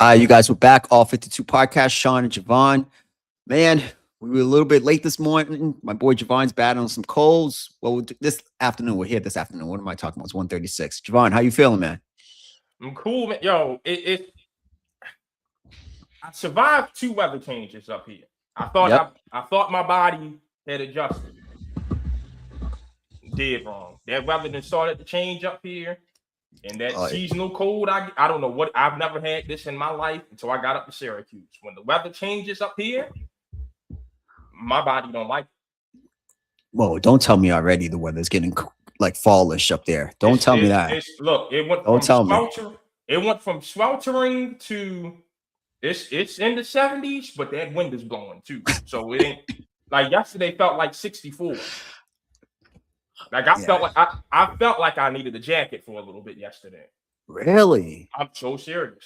You guys were back, all 52 podcasts, Sean and Javon. Man, we were a little bit late this morning. My boy Javon's battling some colds. Well, this afternoon, we're here this afternoon. What am I talking about? It's 1:36. Javon, how you feeling, man? I'm cool, man. Yo, I survived two weather changes up here. I thought Yep. I thought my body had adjusted. Did wrong. That weather then started to change up here. And that Oh, seasonal cold, I don't know what I've never had this in my life until I got up to Syracuse. When the weather changes up here, my body don't like it. whoa, don't tell me already the weather's getting like fallish up there. Don't It's tell me it's that. it's look, Don't tell me. it went from sweltering to it's in the 70s, but that wind is blowing too. So it ain't like yesterday felt like 64. Like Yeah. I felt like I needed a jacket for a little bit yesterday. Really? I'm so serious.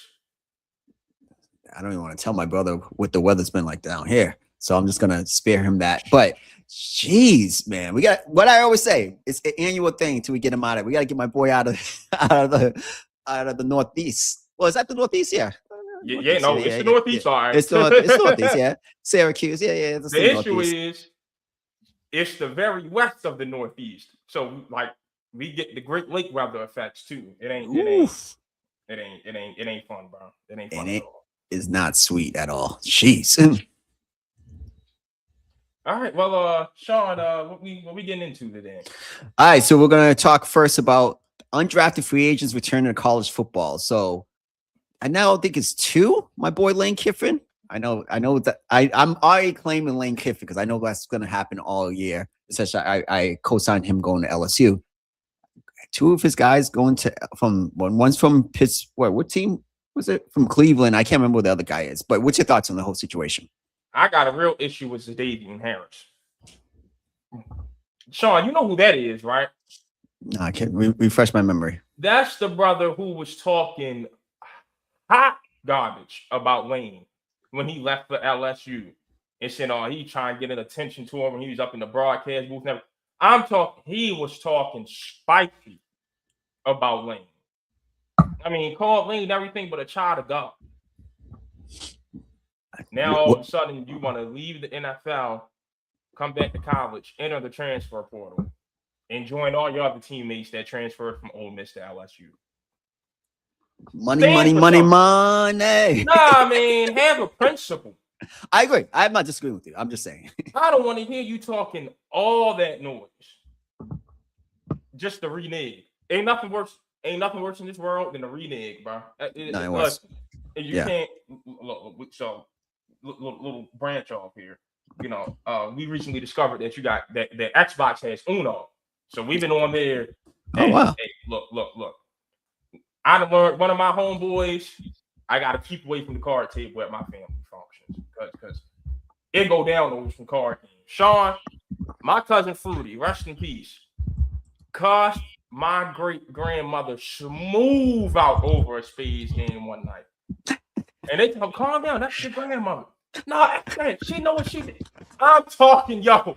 I don't even want to tell my brother what the weather's been like down here. So I'm just gonna spare him that. But jeez, man, we got what I always say. It's an annual thing until we get him out of it. We gotta get my boy out of out of the Northeast. Well, is that the Northeast? Yeah. Yeah, Northeast, no, yeah, it's yeah, the yeah, yeah. Northeast, all right. It's Northeast, yeah. Syracuse, yeah, yeah. It's the The issue Northeast. is it's the very west of the Northeast. So like we get the Great Lake weather effects too. Oof. It ain't fun, bro. It ain't And fun at it all. is not sweet at all. Jeez. All right, well, Sean, what we getting into today? All right, so we're gonna talk first about undrafted free agents returning to college football. So I now think it's two. My boy Lane Kiffin. I know that I'm already claiming Lane Kiffin because I know that's going to happen all year. Especially, I co-signed him going to LSU. Two of his guys going to from one's from Pittsburgh. What team was it? From Cleveland. I can't remember what the other guy is. But what's your thoughts on the whole situation? I got a real issue with Zadavian Harris. Sean, you know who that is, right? No, I can't refresh my memory. That's the brother who was talking hot garbage about Lane when he left for LSU and said, "Oh, he trying to get an attention to him when he was up in the broadcast booth." I'm talking. He was talking spicy about Lane. I mean, called Lane everything but a child of God. Now all of a sudden you want to leave the NFL, come back to college, enter the transfer portal, and join all your other teammates that transferred from Ole Miss to LSU. Money, Stand money, for money, something. money. Nah, man, have a principle. I agree. I'm not disagreeing with you. I'm just saying. I don't want to hear you talking all that noise just to renege. Ain't nothing worse. Ain't nothing worse in this world than a renege, bro. No, it was. And you Yeah. can't. So little branch off here. You know, we recently discovered that you got that Xbox has Uno. So we've been on there. Oh, wow. Hey, look. I done learned one of my homeboys. I got to keep away from the card table at my family functions because it go down over some card games. Sean, my cousin Fruity, rest in peace, cussed my great grandmother smooth out over a spades game one night. And they tell him, calm down, that's your grandmother. No, she know what she did. I'm talking, yo.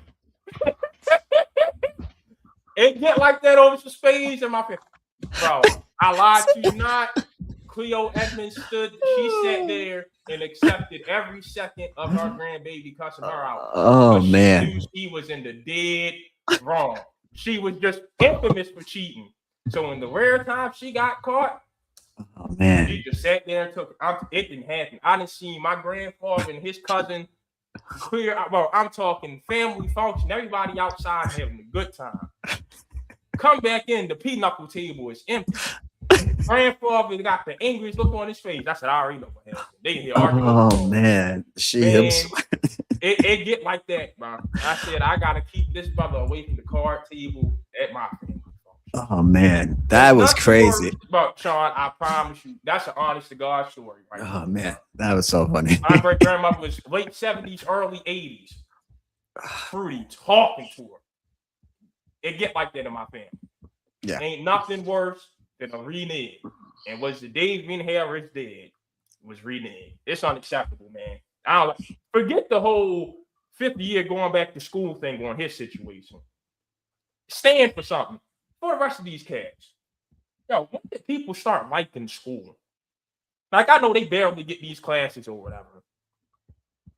It get like that over some spades in my family. Bro, I lied to you not. Cleo Edmonds she sat there and accepted every second of her grandbaby cussing her out. Oh, She man. knew she was in the dead wrong. She was just infamous for cheating. So in the rare time she got caught, Oh, man. she just sat there and took it. It didn't happen. I didn't see my grandfather and his cousin clear. Well, I'm talking family function. Everybody outside having a good time. Come back in, the pinochle table is empty. Grandfather got the angriest look on his face. I said, I already know what happened. They can hear arguing. Oh, man. It get like that, bro. I said, I got to keep this brother away from the card table at my family. Oh, man. That was crazy. But Sean, I promise you, that's an honest to God story, right? Oh, man. That was so funny. My great grandmother was late 70s, early 80s. Fruity talking to her. It get like that in my family. Yeah. Ain't nothing worse than a renege. And was the Davian Harris dead? Was renege. It's unacceptable, man. I don't forget the whole 50 year going back to school thing on his situation. Stand for something. For the rest of these cats. Yo, when did people start liking school? Like, I know they barely get these classes or whatever.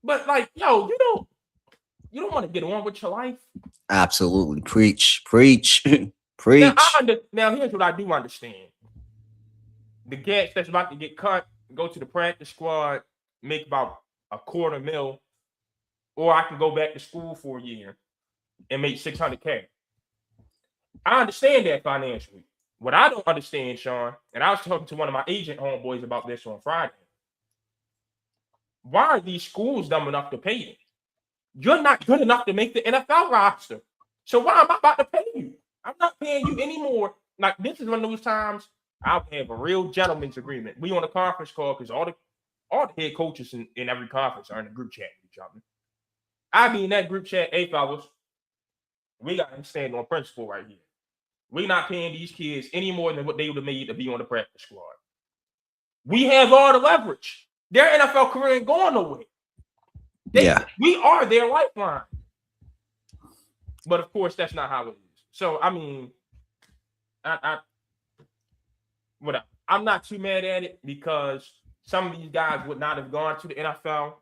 But like, yo, you don't want to get on with your life. Absolutely. Preach. Preach. Now, Preach. now here's what I do understand. The cats that's about to get cut, go to the practice squad, make about $250,000, or I can go back to school for a year and make $600K. I understand that financially. What I don't understand, Sean, and I was talking to one of my agent homeboys about this on Friday. Why are these schools dumb enough to pay you? You're not good enough to make the NFL roster. So why am I about to pay you? I'm not paying you anymore. Like, this is one of those times I'll have a real gentleman's agreement. We on a conference call because all the head coaches in every conference are in a group chat with each other. I be in that group chat, hey fellas, we got to stand on principle right here. We're not paying these kids any more than what they would have made to be on the practice squad. We have all the leverage. Their NFL career ain't going nowhere. We are their lifeline. But of course, that's not how it is. So I mean, I'm not too mad at it because some of these guys would not have gone to the NFL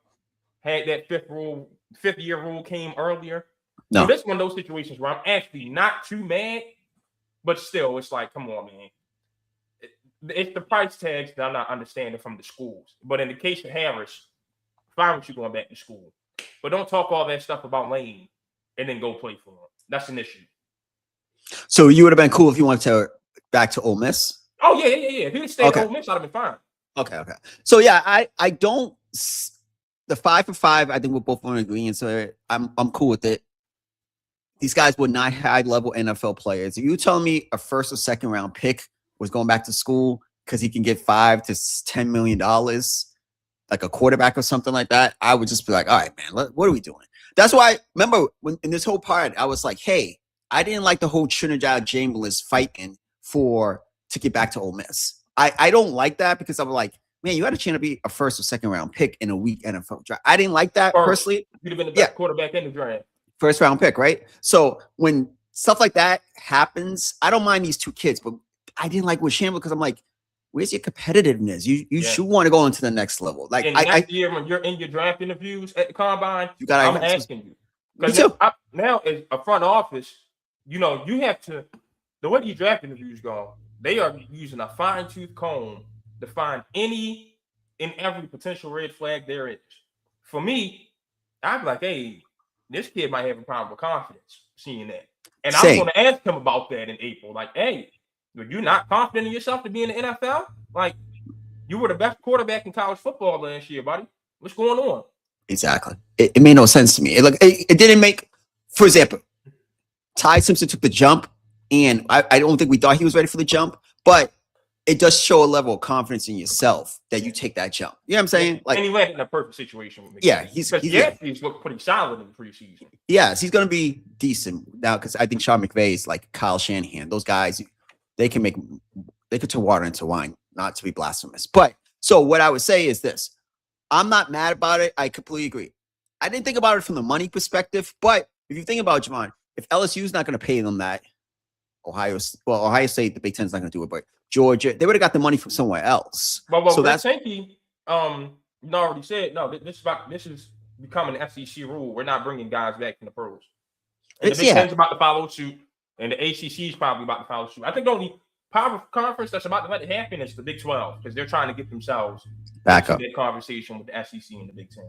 had that fifth year rule came earlier. No. So this is one of those situations where I'm actually not too mad, but still, it's like, come on, man. It's the price tags that I'm not understanding from the schools. But in the case of Harris, fine with you going back to school. But don't talk all that stuff about Lane and then go play for him. That's an issue. So you would have been cool if you went back to Ole Miss? Oh, yeah. If he stayed at Ole Miss, I'd have been fine. Okay. So, yeah, I don't – the 5 for 5, I think we're both on agreement. So I'm cool with it. These guys were not high-level NFL players. If you tell me a first or second round pick was going back to school because he can get $5 to $10 million, like a quarterback or something like that, I would just be like, all right, man, what are we doing? That's why, remember, when in this whole part, I was like, hey, I didn't like the whole Trinidad Chamberlain fighting to get back to Ole Miss. I don't like that because I'm like, man, you had a chance to be a first or second round pick in a weak NFL draft. I didn't like that personally. You'd have been the best quarterback in the draft. First round pick, right? So when stuff like that happens, I don't mind these two kids, but I didn't like with Chamberlain because I'm like, where's your competitiveness? You should want to go into the next level. Like next year when you're in your draft interviews at the combine, I'm asking you. Because now as a front office, you have to, the way these draft interviews go, they are using a fine-tooth comb to find any and every potential red flag there is. For me, I'd be like, hey, this kid might have a problem with confidence seeing that. And I'm going to ask him about that in April. Like, hey, are you not confident in yourself to be in the NFL? Like, you were the best quarterback in college football last year, buddy. What's going on? Exactly. It made no sense to me. It didn't make, for example, Ty Simpson took the jump, and I don't think we thought he was ready for the jump, but it does show a level of confidence in yourself that you take that jump. You know what I'm saying? Like, and he landed in a perfect situation with me. Yeah, he's looked pretty solid in the preseason. Yes, he's going to be decent now because I think Sean McVay is like Kyle Shanahan. Those guys, they could turn water into wine, not to be blasphemous. But so what I would say is this. I'm not mad about it. I completely agree. I didn't think about it from the money perspective, but if you think about it, Javon, if LSU is not going to pay them that, Ohio State, the Big Ten is not going to do it, but Georgia, they would have got the money from somewhere else. Well, so that's Sankey, already said, no, this is becoming an SEC rule. We're not bringing guys back from the pros. And the Big Ten's about to follow suit, and the ACC is probably about to follow suit. I think the only power conference that's about to let it happen is the Big 12 because they're trying to get themselves back up that conversation with the SEC and the Big Ten.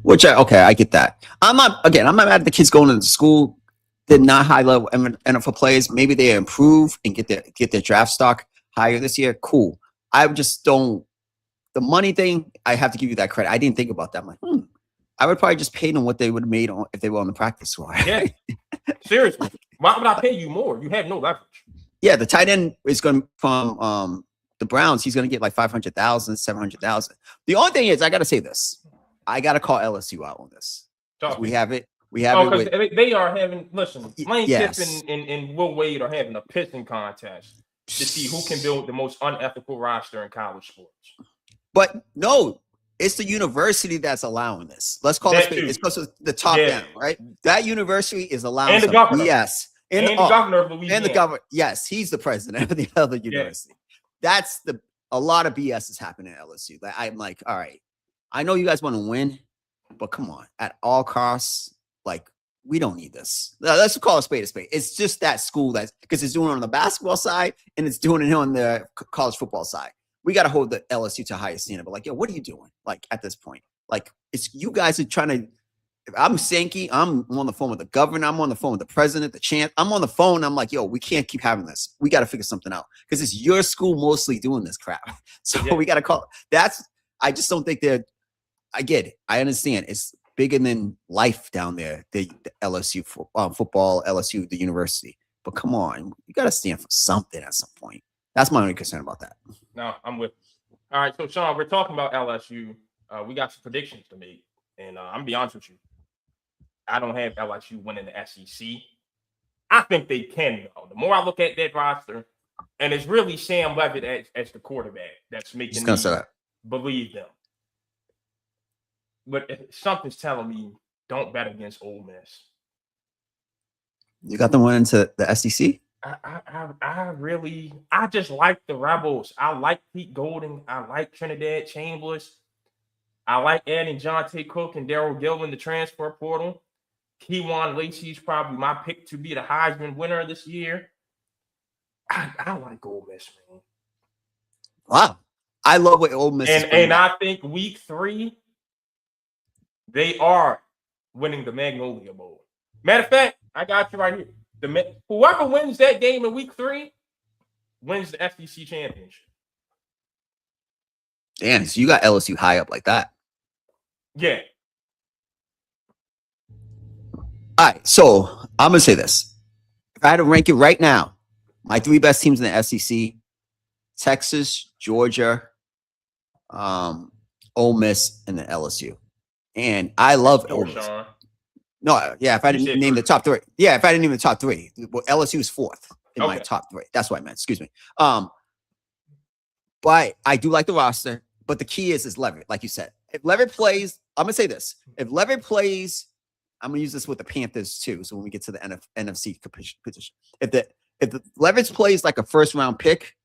Which I get that. I'm not mad at the kids going to school. They're not high level NFL players. Maybe they improve and get their draft stock higher this year. Cool. I just don't. The money thing, I have to give you that credit. I didn't think about that. I'm like, I would probably just pay them what they would have made if they were on the practice squad. Yeah, seriously. Why would I pay you more? You have no leverage. Yeah, the tight end is going from the Browns. He's going to get like 500,000, 700,000. The only thing is, I got to say this. I got to call LSU out on this. We have it. We have it. Because they are having. Listen, Lane Kiffin and Will Wade are having a pissing contest to see who can build the most unethical roster in college sports. But no, it's the university that's allowing this. Let's call it. It's supposed to the top down, right? That university is allowing. And the governor. Yes. And the governor of Louisiana. And the governor. Yes, he's the president of the other university. Yeah. a lot of BS is happening at LSU. Like, I'm like, all right, I know you guys want to win, but come on, at all costs, like we don't need this. Let's call a spade a spade. It's just that school that's because it's doing it on the basketball side and it's doing it on the college football side. We got to hold the LSU to a higher standard. But like, yo, what are you doing? Like at this point, like it's you guys are trying to. If I'm Sankey, I'm on the phone with the governor. I'm on the phone with the president, the champ. I'm on the phone. I'm like, yo, we can't keep having this. We got to figure something out because it's your school mostly doing this crap. So we got to call. That's. I just don't think they're. I get it. I understand. It's bigger than life down there. The LSU football, LSU, the university. But come on, you got to stand for something at some point. That's my only concern about that. No, I'm with you. All right, so Sean, we're talking about LSU. We got some predictions to make, and I'm gonna be honest with you. I don't have LSU winning the SEC. I think they can, though. The more I look at that roster, and it's really Sam Levitt as the quarterback that's making me believe them. But something's telling me don't bet against Ole Miss. You got them winning to the SEC? I just like the Rebels. I like Pete Golding. I like Trinidad Chambers. I like adding Jonte Cook and Daryl Gill in the transfer portal. Keywan Lacey's probably my pick to be the Heisman winner this year. I like Ole Miss, man. Wow. I love what Ole Miss is. And I think week 3, they are winning the Magnolia Bowl. Matter of fact, I got you right here. Whoever wins that game in week 3 wins the SEC championship. Damn, so you got LSU high up like that. Yeah. All right, so I'm gonna say this. If I had to rank it right now, my 3 best teams in the SEC: Texas, Georgia, Ole Miss, and then LSU. And I love Ole Miss. No, yeah, if I didn't name the top 3. Yeah, if I didn't name the top 3. Well, LSU is 4th in my top 3. That's what I meant. Excuse me. But I do like the roster. But the key is Levitt, like you said. If Levitt plays, I'm gonna say this. If Levitt plays, I'm gonna use this with the Panthers too. So when we get to the NFC position, if the Levitt plays like a first-round pick,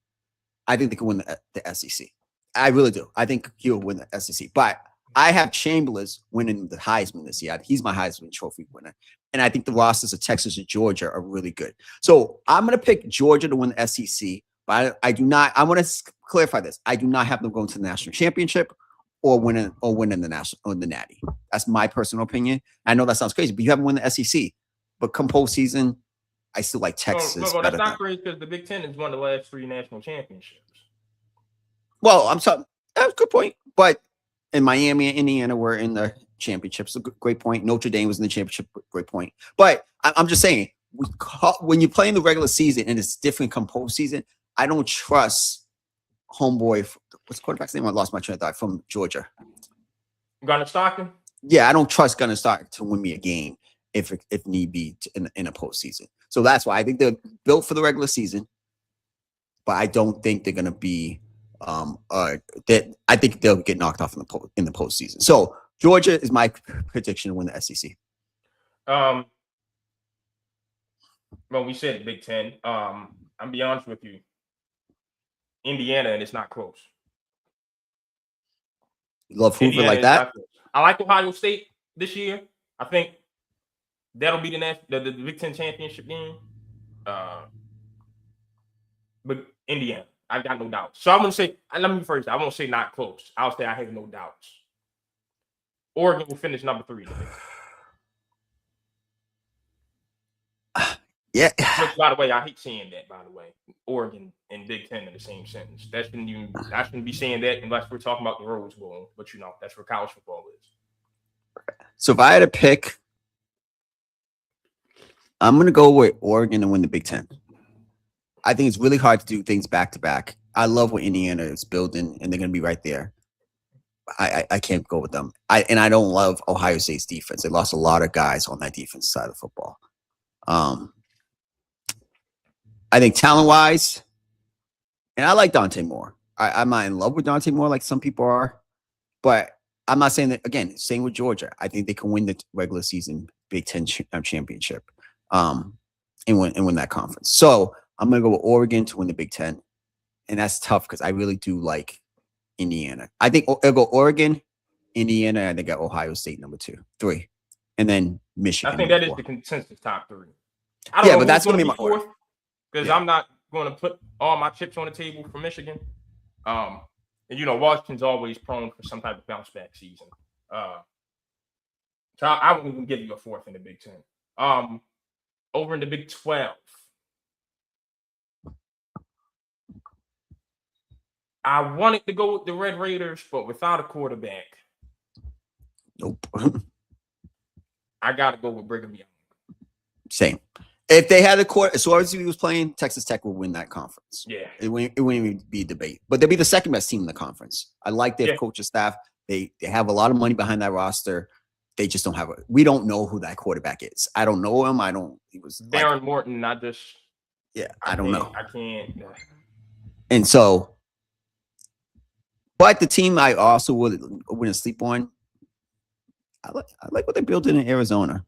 I think they can win the SEC. I really do. I think he'll win the SEC. But I have Chambers winning the Heisman this year. He's my Heisman Trophy winner. And I think the rosters of Texas and Georgia are really good. So I'm going to pick Georgia to win the SEC. But I do not. I want to clarify this. I do not have them going to the national championship or winning the national or the Natty. That's my personal opinion. I know that sounds crazy, but you haven't won the SEC. But come postseason, I still like Texas. No, that's not crazy because the Big Ten has won the last 3 national championships. Well, I'm sorry. That's a good point. But in Miami and Indiana were in the championships. A great point. Notre Dame was in the championship. Great point. But I'm just saying, when you play in the regular season and it's different come postseason, I don't trust homeboy. What's the quarterback's name? I lost my train of thought from Georgia. Gunnar Stockton? Yeah, I don't trust Gunnar Stockton to win me a game if need be in a postseason. So that's why I think they're built for the regular season, but I don't think they're going to be. I think they'll get knocked off in the postseason. So Georgia is my prediction to win the SEC. Well, we said Big Ten. I'm be honest with you. Indiana, and it's not close. You love Hoover like that? I like Ohio State this year. I think that'll be the Big Ten championship game. But Indiana, I've got no doubts. So I'm going to say, let me first, I won't say not close. I'll say I have no doubts. Oregon will finish number 3 today. Yeah. Which, by the way, I hate saying that, by the way. Oregon and Big Ten in the same sentence. I shouldn't be saying that unless we're talking about the Rose Bowl. But, that's where college football is. So if I had to pick, I'm going to go with Oregon and win the Big Ten. I think it's really hard to do things back to back. I love what Indiana is building, and they're going to be right there. I can't go with them. I don't love Ohio State's defense. They lost a lot of guys on that defense side of football. I think talent-wise, and I like Dante Moore. I'm not in love with Dante Moore like some people are, but I'm not saying that, again, same with Georgia. I think they can win the regular season Big Ten championship and win that conference. So I'm going to go with Oregon to win the Big Ten and that's tough because I really do like Indiana. I think it'll go Oregon, Indiana, and I got Ohio State number 2, 3, and then Michigan. I think number that is 4. the consensus top 3. I don't Yeah, know but who's that's going gonna to be be my order. fourth because Yeah. I'm not going to put all my chips on the table for Michigan. And Washington's always prone for some type of bounce back season. So I wouldn't even give you a fourth in the Big Ten. Over in the Big 12, I wanted to go with the Red Raiders, but without a quarterback, Nope. I got to go with Brigham Young. Same. If they had a quarter, as long as he was playing, Texas Tech would win that conference. Yeah. It wouldn't even be a debate. But they'll be the second best team in the conference. I like their Yeah. coaching staff. They have a lot of money behind that roster. They just don't have a. We don't know who that quarterback is. I don't know him. He was Darren Morton. I don't know. I can't. And so, but the team I also wouldn't sleep on. I like what they're building in Arizona.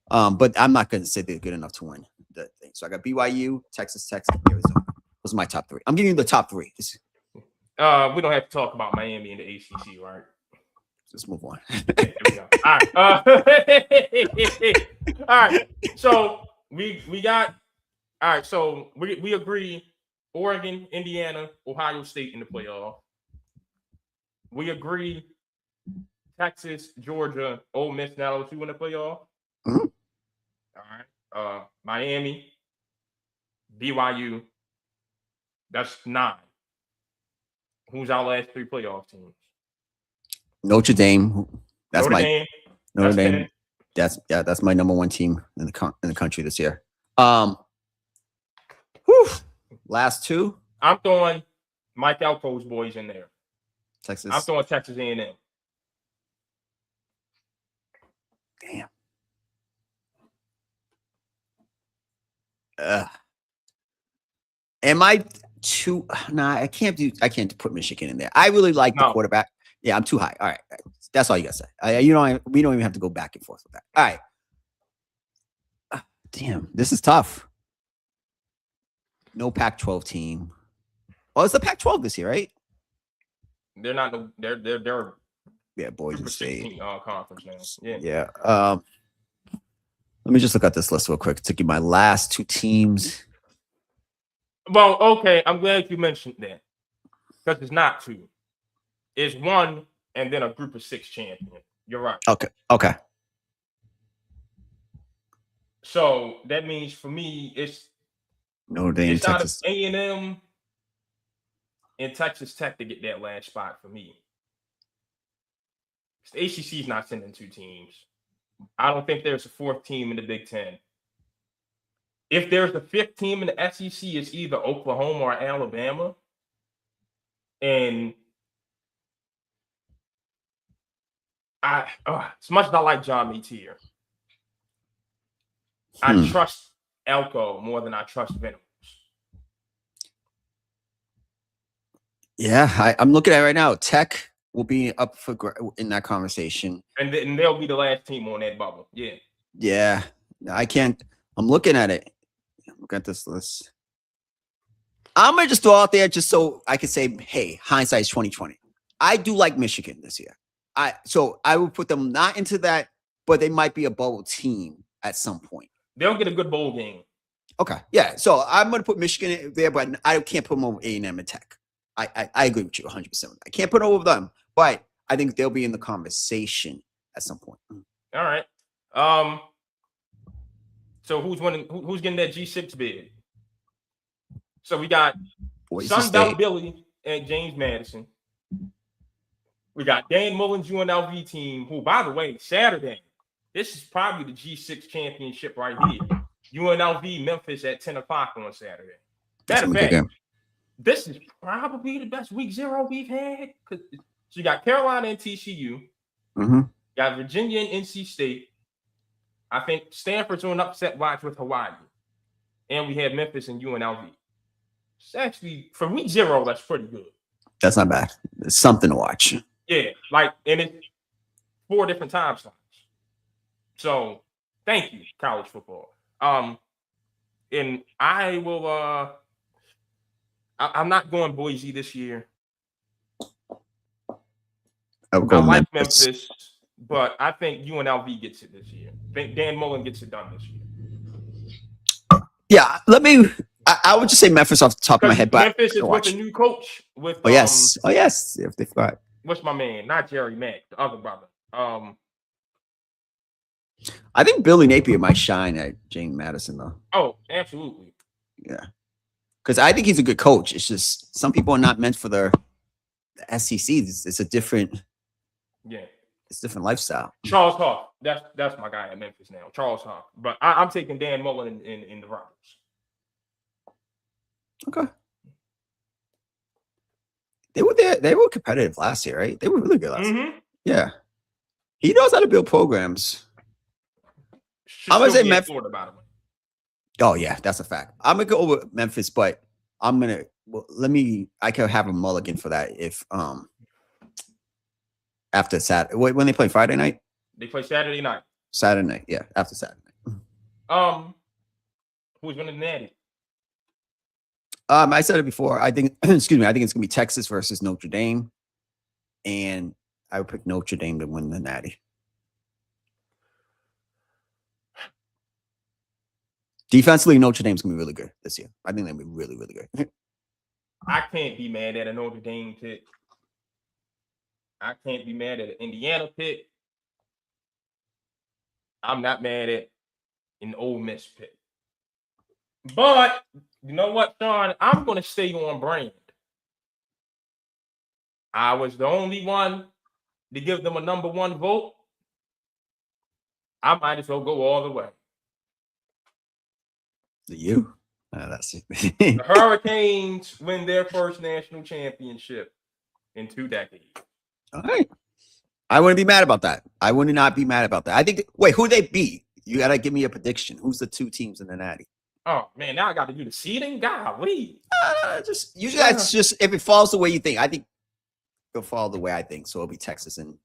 But I'm not going to say they're good enough to win the thing. So I got BYU, Texas Tech, Arizona. Those are my top 3. I'm giving you the top 3. We don't have to talk about Miami and the ACC, right? Let's move on. Here we go. All right. All right. So we got. All right. So we agree. Oregon, Indiana, Ohio State in the playoff. We agree. Texas, Georgia, Ole Miss, now 2 in the playoff. Mm-hmm. All right. Miami, BYU. That's 9. Who's our last 3 playoff teams? Notre Dame. That's Notre Dame. That's my number 1 team in the country this year. Last 2. I'm throwing Mike Elko's boys in there. Texas. I'm throwing Texas A&M. Damn. Am I too? Nah, I can't put Michigan in there. I really like the quarterback. Yeah, I'm too high. All right, that's all you gotta say. We don't even have to go back and forth with that. All right. Damn, this is tough. No Pac-12 team. Oh, it's the Pac-12 this year, right? They're not. They're yeah, Boise State conference now. Yeah. Let me just look at this list real quick to give my last 2 teams. Well, okay, I'm glad you mentioned that because it's not 2. It's 1 and then a group of 6 champion. You're right. Okay. So that means for me, it's Notre Dame, it's Texas, out of A&M and Texas Tech to get that last spot for me. The ACC is not sending 2 teams. I don't think there's a 4th team in the Big Ten. If there's a 5th team in the SEC, it's either Oklahoma or Alabama. And as much as I like John Matier, I trust Elko more than I trust Venables. Yeah, I'm looking at it right now. Tech will be up in that conversation, and they'll be the last team on that bubble. Yeah. I can't. I'm looking at it. Look at this list. I'm gonna just throw out there just so I can say, hey, hindsight's 2020. I do like Michigan this year. So I would put them not into that, but they might be a bowl team at some point. They'll get a good bowl game. Okay, yeah. So I'm gonna put Michigan there, but I can't put them over A&M and Tech. I agree with you 100%. I can't put over them, but I think they'll be in the conversation at some point. All right. So who's winning? Who's getting that G6 bid? So we got Sunbelt Billy and James Madison. We got Dan Mullen's UNLV team, who, by the way, Saturday, this is probably the G6 championship right here. UNLV Memphis at 10 o'clock on Saturday. Matter of fact, this is probably the best week 0 we've had. So you got Carolina and TCU. Mm-hmm. Got Virginia and NC State. I think Stanford's on upset watch with Hawaii. And we have Memphis and UNLV. It's actually, for week 0, that's pretty good. That's not bad. It's something to watch. Yeah, and it's 4 different time slots. So, thank you, college football. And I will, I'm not going Boise this year. I would go I like Memphis. Memphis, but I think UNLV gets it this year. I think Dan Mullen gets it done this year. Yeah, I would just say Memphis off the top of my head, but Memphis is with a new coach. With oh yes, if they forgot. What's my man? Not Jerry Mack, the other brother. I think Billy Napier might shine at James Madison though. Oh, absolutely. Yeah, because I think he's a good coach. It's just some people are not meant for the SEC. It's a different. Yeah, it's a different lifestyle. Charles Hawk, that's my guy at Memphis now, Charles Hawk. But I'm taking Dan Mullen in the Rockets. Okay. They were there. They were competitive last year, right? They were really good last year. Yeah. He knows how to build programs. I'm gonna say Memphis. Oh yeah, that's a fact. I'm gonna go with Memphis, but I'm gonna I could have a mulligan for that if after Saturday. When they play Friday night? They play Saturday night. Saturday night, yeah, after Saturday night. Who's winning the Natty? I said it before. I think excuse me, I think it's gonna be Texas versus Notre Dame. And I would pick Notre Dame to win the Natty. Defensively, Notre Dame's gonna be really good this year. I think they're gonna be really, really good. I can't be mad at a Notre Dame pick. I can't be mad at an Indiana pick. I'm not mad at an Ole Miss pick. But you know what, Sean? I'm gonna stay on brand. I was the only one to give them a number one vote. I might as well go all the way. You? That's it. The Hurricanes win their first national championship in 2 decades. All right. I wouldn't be mad about that. I would not be mad about that. I think. Wait, who they beat? You gotta give me a prediction. Who's the 2 teams in the Natty? Oh man, now I got to do the seeding. Golly. Just usually that's just if it falls the way you think. I think it'll fall the way I think. So it'll be Texas and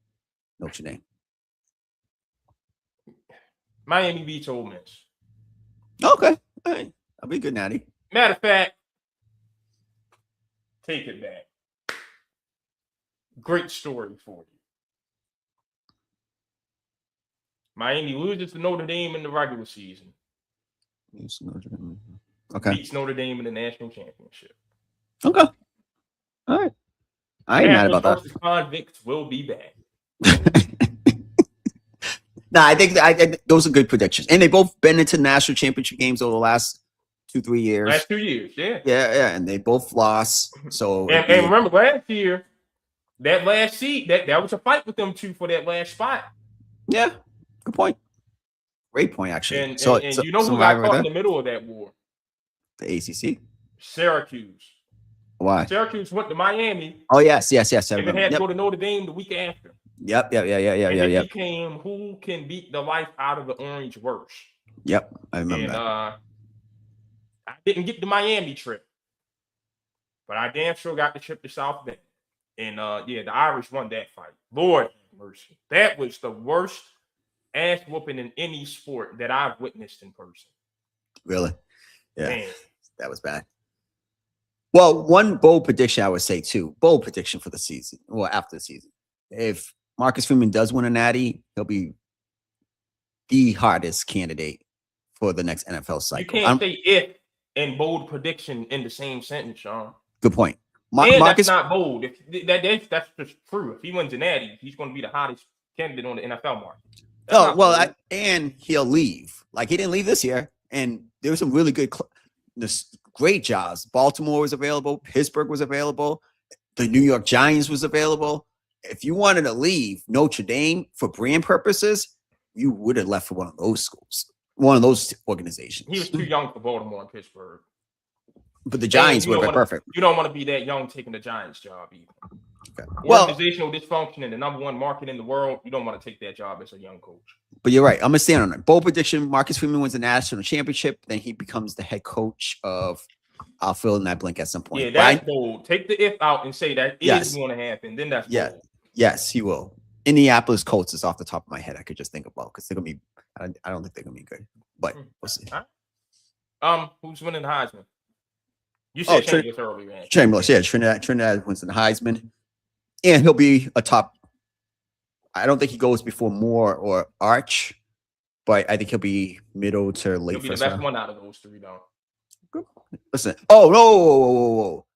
Notre Dame. Miami beats Ole Miss. Okay. All right. That'll be good, Natty. Matter of fact, take it back. Great story for you. Miami loses to Notre Dame in the regular season. Okay. Beats Notre Dame in the national championship. Okay. All right. I ain't mad about that. Convicts will be back. Nah, I think those are good predictions. And they both been into national championship games over the last 2-3 years. Last 2 years, yeah. Yeah, and they both lost. So and remember last year, that last seat, that was a fight with them two for that last spot. Yeah, good point. Great point, actually. And you know who got caught in the middle of that war? The ACC? Syracuse. Why? Syracuse went to Miami. Oh, yes. And then had to go to Notre Dame the week after. Yep. And it became who can beat the life out of the Orange worse. Yep, I remember that. I didn't get the Miami trip, but I damn sure got the trip to South Bend. And the Irish won that fight. Lord have mercy. That was the worst ass whooping in any sport that I've witnessed in person. Really? Yeah. Man. That was bad. Well, one bold prediction I would say too. Bold prediction for the season. Well, after the season. If Marcus Freeman does win a Natty, he'll be the hardest candidate for the next NFL cycle. You can't say if and bold prediction in the same sentence, Sean. Good point. Marcus, that's not bold. That's just true. If he wins a Natty, he's going to be the hottest candidate on the NFL market. And he'll leave. Like he didn't leave this year, and there was some really good, great jobs. Baltimore was available. Pittsburgh was available. The New York Giants was available. If you wanted to leave Notre Dame for brand purposes, you would have left for one of those schools, one of those organizations. He was too young for Baltimore and Pittsburgh. But the Giants would have been perfect. You don't want to be that young taking the Giants job either. Okay. Organizational dysfunction in the number one market in the world, you don't want to take that job as a young coach. But you're right. I'm going to stand on it. Bold prediction, Marcus Freeman wins the national championship. Then he becomes the head coach of, I'll fill in that blank at some point. Yeah, that's bold. Take the if out and say that is going to happen. Then that's bold. Yes, he will. Indianapolis Colts is off the top of my head. I could just think about because they're going to be, I don't think they're going to be good. But we'll see. Who's winning the Heisman? You said Chamberlain earlier, man. Chamberlain, yeah, Trinidad wins the Heisman, and he'll be a top. I don't think he goes before Moore or Arch, but I think he'll be middle to late. He'll be the best one out of those three, though. Listen, oh no,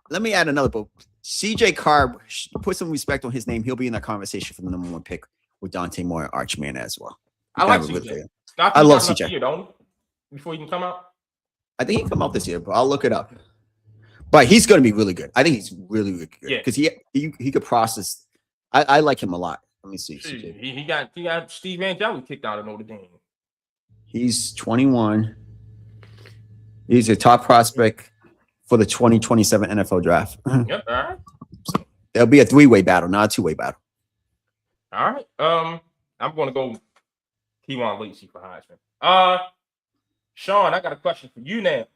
let me add another book. CJ Carr, put some respect on his name. He'll be in that conversation for the number 1 pick with Dante Moore and Archman as well. I like CJ. I love CJ. Year, don't he? Before he can come out, I think he can come out this year, but I'll look it up. But he's going to be really good. I think he's really, really good because he could process. I like him a lot. Let me see. He got Steve Angeli kicked out of Notre Dame. He's 21. He's a top prospect for the 2027 NFL draft. Yep. All right. So there'll be a 3-way battle, not a 2-way battle. All right. I'm going to go T1 Lacey for Heisman. Sean, I got a question for you now.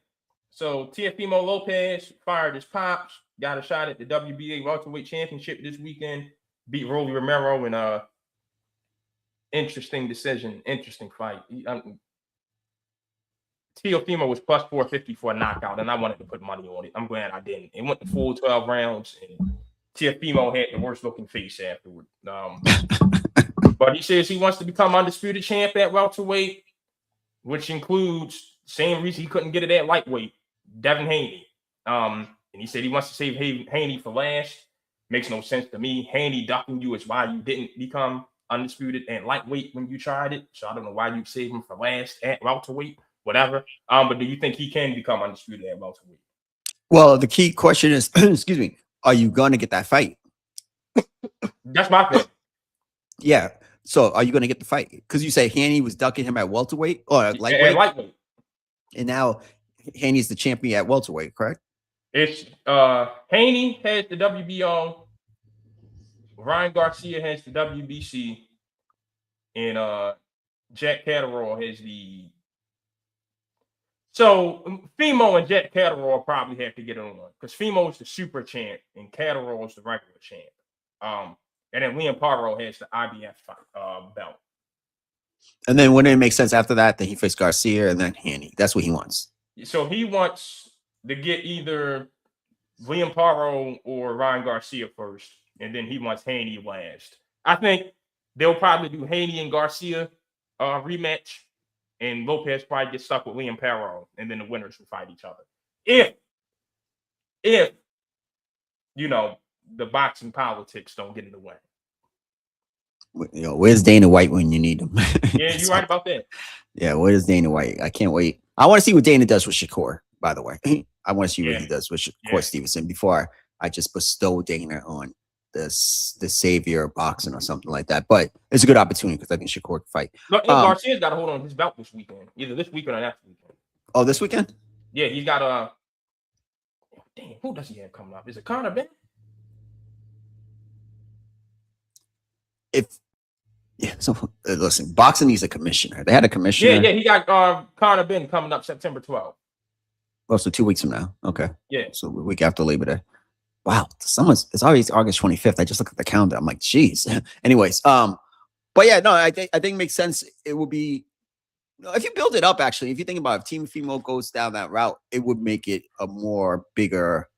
So Teofimo Lopez fired his pops, got a shot at the WBA welterweight championship this weekend, beat Rolly Romero in a interesting decision, interesting fight. Teofimo was plus 450 for a knockout, and I wanted to put money on it. I'm glad I didn't. It went the full 12 rounds, and Teofimo had the worst looking face afterward. But he says he wants to become undisputed champ at welterweight, which includes the same reason he couldn't get it at lightweight, Devin Haney. And he said he wants to save Haney for last. Makes no sense to me. Haney ducking you is why you didn't become undisputed at lightweight when you tried it. So I don't know why you saved him for last at welterweight, whatever. But do you think he can become undisputed at welterweight? Well, the key question is, excuse me, are you going to get that fight? That's my thing. Yeah. So are you going to get the fight? Because you say Haney was ducking him at welterweight or lightweight? At lightweight. And now Haney's the champion at welterweight, correct? It's Haney has the WBO, Ryan Garcia has the WBC, and Jack Catterall has the. So Fimo and Jack Catterall probably have to get it on because Fimo is the super champ and Catterall is the regular champ. And then Liam Paro has the IBF belt. And then wouldn't it make sense after that he faced Garcia and then Haney? That's what he wants. So he wants to get either Liam Paro or Ryan Garcia first, and then he wants Haney last. I think they'll probably do Haney and Garcia rematch, and Lopez probably gets stuck with Liam Paro, and then the winners will fight each other. If the boxing politics don't get in the way. Where's Dana White when you need him? Yeah, you're right about that. Yeah, where's Dana White? I can't wait. I want to see what Dana does with Shakur, by the way. I want to see what he does with Shakur Stevenson before I just bestow Dana on the savior of boxing or something like that. But it's a good opportunity because I think Shakur can fight. No, Garcia's got to hold on his belt this weekend, either this weekend or next weekend. Oh, this weekend? Yeah, he's got damn, who does he have coming up? Is it Conor Ben? So listen, boxing needs a commissioner. They had a commissioner. Yeah, he got Conor Ben coming up September 12th. Oh, so 2 weeks from now. Okay. Yeah. So a week after Labor Day. Wow, it's always August 25th. I just looked at the calendar. I'm like, geez. Anyways, but yeah, no, I think it makes sense. It would be if you build it up. Actually, if you think about it, if Team Fimo goes down that route, it would make it a more bigger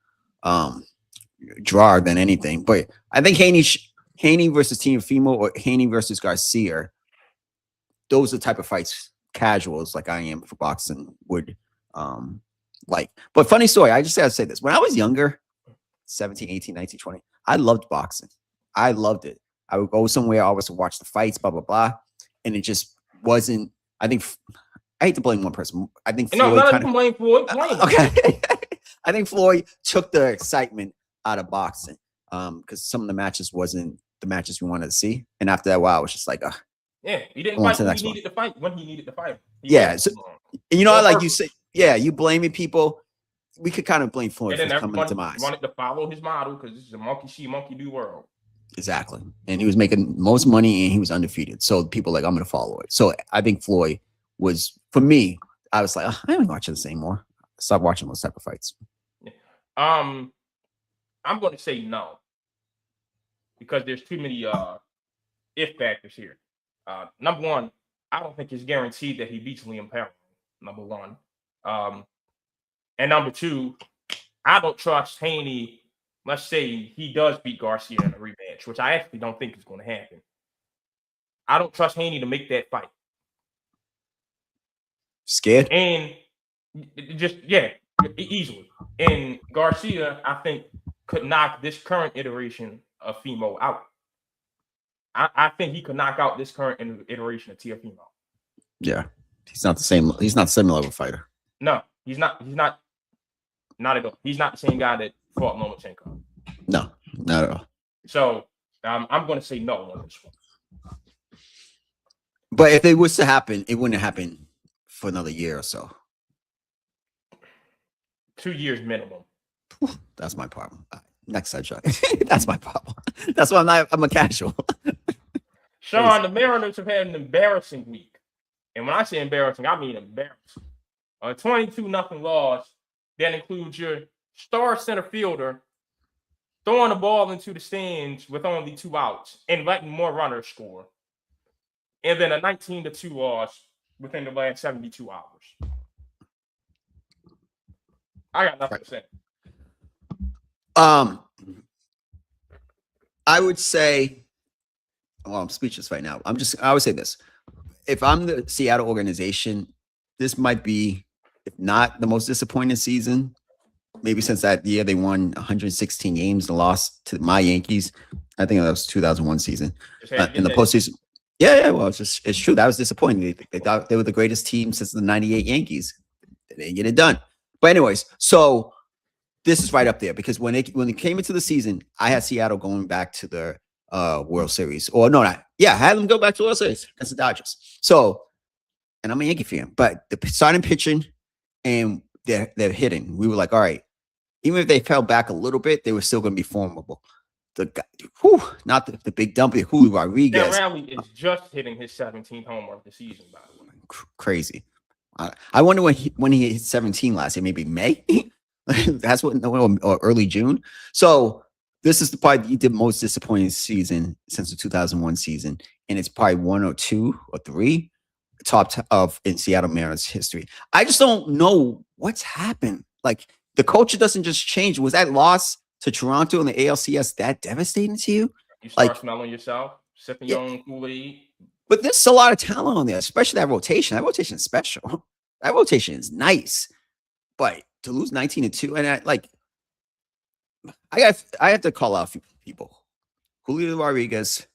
draw than anything. But I think Haney versus Team Fimo or Haney versus Garcia, those are the type of fights casuals like I am for boxing would like. But funny story, I just gotta say this. When I was younger, 17, 18, 19, 20, I loved boxing. I loved it. I would go somewhere, always to watch the fights, blah, blah, blah. And it just wasn't, I think, I hate to blame one person. I think Floyd blame Floyd. Okay. I think Floyd took the excitement out of boxing because some of the matches wasn't the matches we wanted to see. And after that, wow, it was just like, yeah, he didn't fight when he needed to fight. When he needed to fight. So, like you say, yeah, you blaming people. We could kind of blame Floyd for coming to demise. Wanted to follow his model because this is a monkey see, monkey do world. Exactly. And he was making most money and he was undefeated. So people like, I'm going to follow it. So I think Floyd was, for me, I was like, I don't watch this anymore. Stop watching those type of fights. Yeah. I'm going to say no. Because there's too many if factors here. Number one, I don't think it's guaranteed that he beats Liam Paro. Number one. And number two, I don't trust Haney. Let's say he does beat Garcia in a rematch, which I actually don't think is going to happen. I don't trust Haney to make that fight. Scared? And easily. And Garcia, I think, could knock this current iteration of Fimo out. I think he could knock out this current iteration of Tiafimo. Yeah. He's not the same. He's not similar of a fighter. No, he's not. Not at all. He's not the same guy that fought Lomachenko. No, not at all. So I'm going to say no on this one. But if it was to happen, it wouldn't happen for another year or so. 2 years minimum. That's my problem. Next subject. That's my problem. That's why I'm a casual. Sean, the Mariners have had an embarrassing week. And when I say embarrassing, I mean embarrassing. A 22-0 loss that includes your star center fielder throwing the ball into the stands with only 2 outs and letting more runners score. And then a 19-2 loss within the last 72 hours. I got nothing to say. I would say, well, I'm speechless right now. I would say this. If I'm the Seattle organization, this might be, if not the most disappointing season, maybe since that year they won 116 games and lost to my Yankees. I think that was 2001 season in the postseason. Yeah. Well, it's true. That was disappointing. They thought they were the greatest team since the '98 Yankees. They didn't get it done. But anyways, so this is right up there because when it came into the season, I had Seattle going back to the World Series. Or no, not. Yeah, I had them go back to World Series against the Dodgers. So, and I'm a Yankee fan, but the starting pitching and they're hitting. We were like, all right, even if they fell back a little bit, they were still going to be formidable. The guy, not the big dumpy Julio Rodriguez. Rally is just hitting his 17th homer of the season, by the way. Crazy. I wonder when he hit 17 last year, maybe May. That's what, or early June. So this is probably the most disappointing season since the 2001 season, and it's probably 1 or 2 or 3 top in Seattle Mariners history. I just don't know what's happened. Like the culture doesn't just change. Was that loss to Toronto in the ALCS that devastating to you? You start smelling yourself, sipping your own Kool-Aid. But there's a lot of talent on there, especially that rotation. That rotation is special. That rotation is nice. But to lose 19-2, and I have to call out a few people. Julio Rodriguez,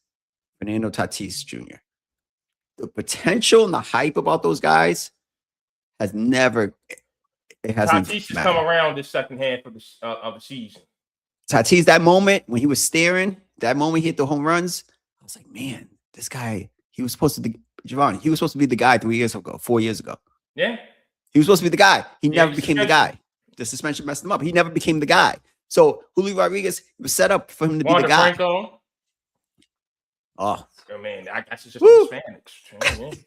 Fernando Tatis Jr. The potential and the hype about those guys has never. It hasn't. Tatis has come around this second half of the season. Tatis, that moment when he was staring, that moment he hit the home runs, I was like, man, this guy. He was supposed to be Giovanni. He was supposed to be the guy 4 years ago. Yeah. He was supposed to be the guy. He never became the guy. The suspension messed him up. He never became the guy. So Julio Rodriguez was set up for him to be the guy. Franco. Oh man, I guess it's just Hispanics.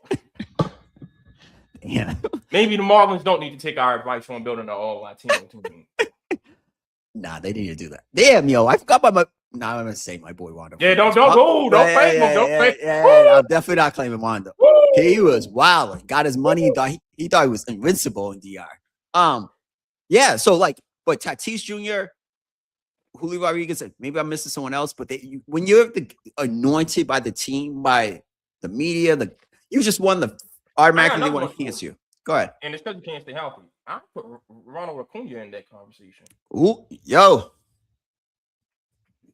Yeah. Maybe the Marlins don't need to take our advice on building an all-Latino team. Nah, they need to do that. Damn, yo, I forgot about my. Nah, I'm gonna say my boy Wanda. Yeah, don't claim him. Don't claim. Yeah, I'm definitely not claiming Wanda. He was wild. Got his money. He thought he was invincible in DR. Yeah. So but Tatis Jr., Julio Rodriguez. Maybe I'm missing someone else, but when you're anointed by the team, by the media, you just won the automatically they want to enhance you. Go ahead. And it's because you can't stay healthy. I put Ronald Acuna in that conversation. Ooh, yo.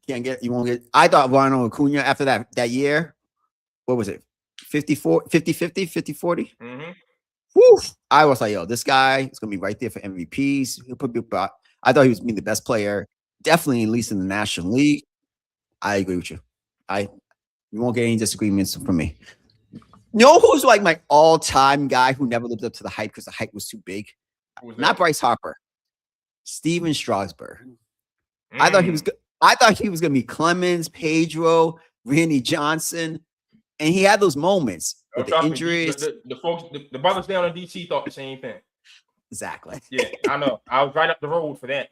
You won't get. I thought Ronald Acuna after that year, what was it? 50-40? Mm-hmm. Woo! I was like, yo, this guy is gonna be right there for MVPs. I thought he was being the best player, definitely at least in the National League. I agree with you. You won't get any disagreements from me. You know who's like my all-time guy who never lived up to the hype because the hype was too big? Not Bryce Harper. Steven Strasburg. I thought he was good. I thought he was going to be Clemens, Pedro, Randy Johnson, and he had those moments with the injuries. The folks, the brothers down in DC thought the same thing. Exactly. Yeah, I know. I was right up the road for that.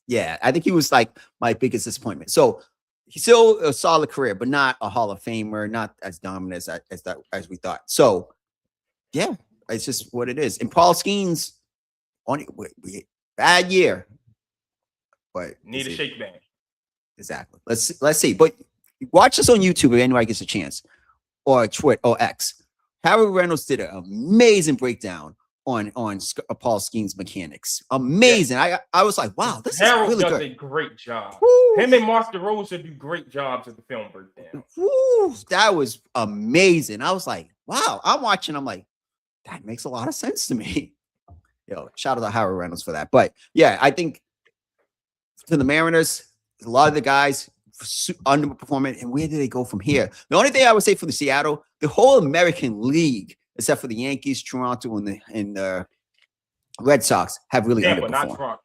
Yeah, I think he was like my biggest disappointment. So he's still a solid career, but not a Hall of Famer, not as dominant as we thought. So yeah, it's just what it is. And Paul Skeens, bad year. But Need a shake bag. Exactly. Let's see. But watch this on YouTube if anybody gets a chance, or Twitter or X. Harry Reynolds did an amazing breakdown on Paul Skeen's mechanics. Amazing. Yeah. I was like, wow, this Harold is really does good. A great job. Woo. Him and Mark DeRosa do great jobs at the film breakdown. Woo, that was amazing. I was like, wow. I'm watching. I'm like, that makes a lot of sense to me. Yo, shout out to Harry Reynolds for that. But yeah, I think to the Mariners, a lot of the guys underperforming, and where do they go from here? The only thing I would say for the Seattle, the whole American League, except for the Yankees, Toronto, and the Red Sox, have really Tampa, underperformed. Not Toronto.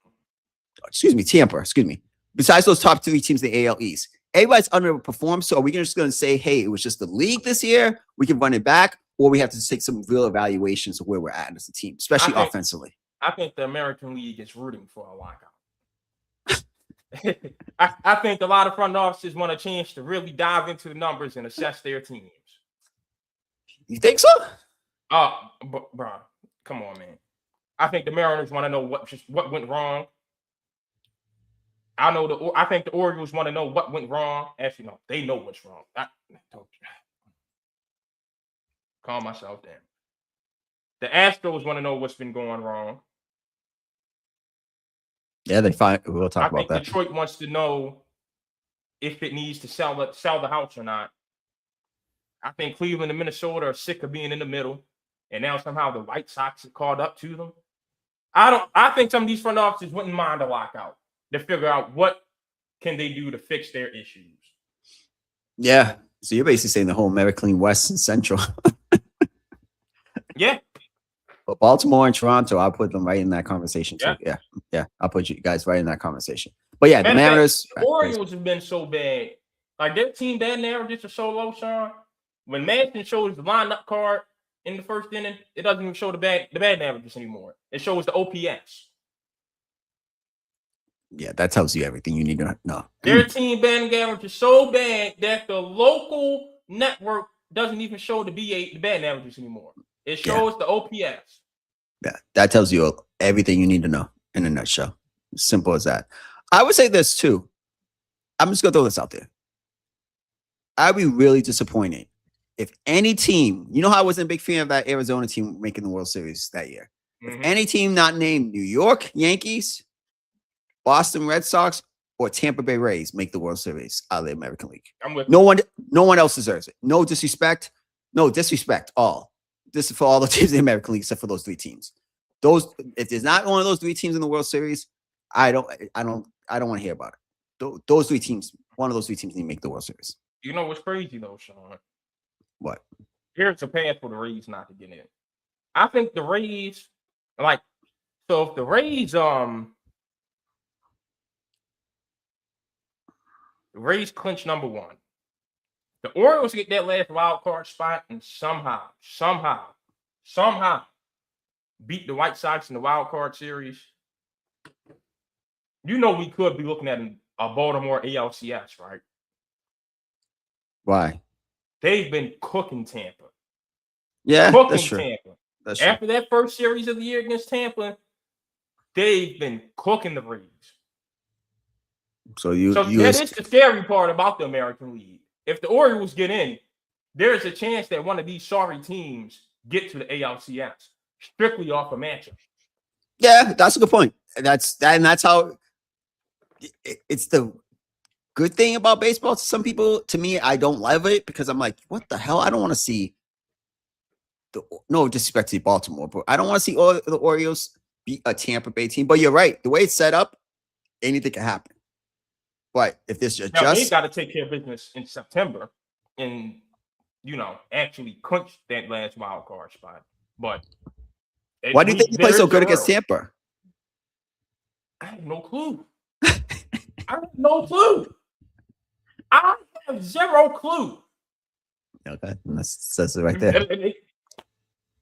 Excuse me, Tampa. Excuse me. Besides those top 3 teams in the AL East, everybody's underperformed. So are we just going to say, hey, it was just the league this year? We can run it back, or we have to take some real evaluations of where we're at as a team, especially offensively. I think the American League is rooting for a lockout. I think a lot of front offices want a chance to really dive into the numbers and assess their teams. You think so? Bro, come on, man. I think the Mariners want to know what went wrong. I think the Orioles want to know what went wrong. Actually, no, they know what's wrong. Calm myself down. The Astros want to know what's been going wrong. Yeah, we'll talk about that. I think Detroit wants to know if it needs to sell the house or not. I think Cleveland and Minnesota are sick of being in the middle, and now somehow the White Sox have caught up to them. I think some of these front offices wouldn't mind a lockout to figure out what can they do to fix their issues. Yeah. So you're basically saying the whole American West and Central. Yeah. But Baltimore and Toronto, I'll put them right in that conversation too. Yeah. I'll put you guys right in that conversation. But yeah, the Mariners. The Orioles have been so bad. Like their team batting averages are so low, Sean. When Madison shows the lineup card in the first inning, it doesn't even show the batting averages anymore. It shows the OPS. Yeah, that tells you everything you need to know. Their team batting average is so bad that the local network doesn't even show the batting averages anymore. It shows the OPS. Yeah, that tells you everything you need to know in a nutshell. Simple as that. I would say this too. I'm just going to throw this out there. I'd be really disappointed if any team, you know how I wasn't a big fan of that Arizona team making the World Series that year. If any team not named New York Yankees, Boston Red Sox, or Tampa Bay Rays make the World Series out of the American League. No one else deserves it. No disrespect. All. This is for all the teams in the American League except for those 3 teams. If there's not one of those 3 teams in the World Series, I don't want to hear about it. Those 3 teams, one of those 3 teams need to make the World Series. You know what's crazy though, Sean? What? Here's a path for the Rays not to get in. I think the Rays, if the Rays clinch number 1. The Orioles get that last wild card spot and somehow beat the White Sox in the wild card series. You know we could be looking at a Baltimore ALCS, right? Why? They've been cooking Tampa. Yeah, that's true. Tampa. That's true. After that first series of the year against Tampa, they've been cooking the Rays. So that is the scary part about the American League. If the Orioles get in, there's a chance that one of these sorry teams get to the ALCS strictly off a matchup. Yeah, that's a good point. And that's how it's the good thing about baseball. To some people, to me, I don't love it because I'm like, what the hell? I don't want to see no disrespect to Baltimore, but I don't want to see all the Orioles beat a Tampa Bay team. But you're right. The way it's set up, anything can happen. But if this is they've got to take care of business in September and, actually clinch that last wild card spot. But why do you think you play so good against Tampa? I have no clue. I have zero clue. Okay, that says it right there.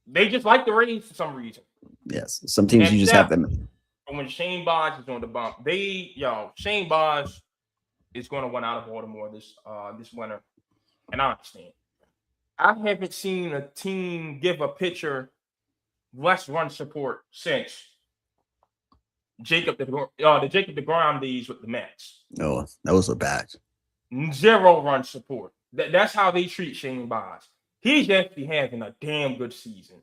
They just like the Rays for some reason. Yes, some teams you just have them. When Shane Baz is on the bump, Shane Baz is going to win out of Baltimore this winter, and I understand. I haven't seen a team give a pitcher less run support since the Jacob DeGrom days with the Mets. No, those are bad. 0 run support. That's how they treat Shane Baz. He's actually having a damn good season.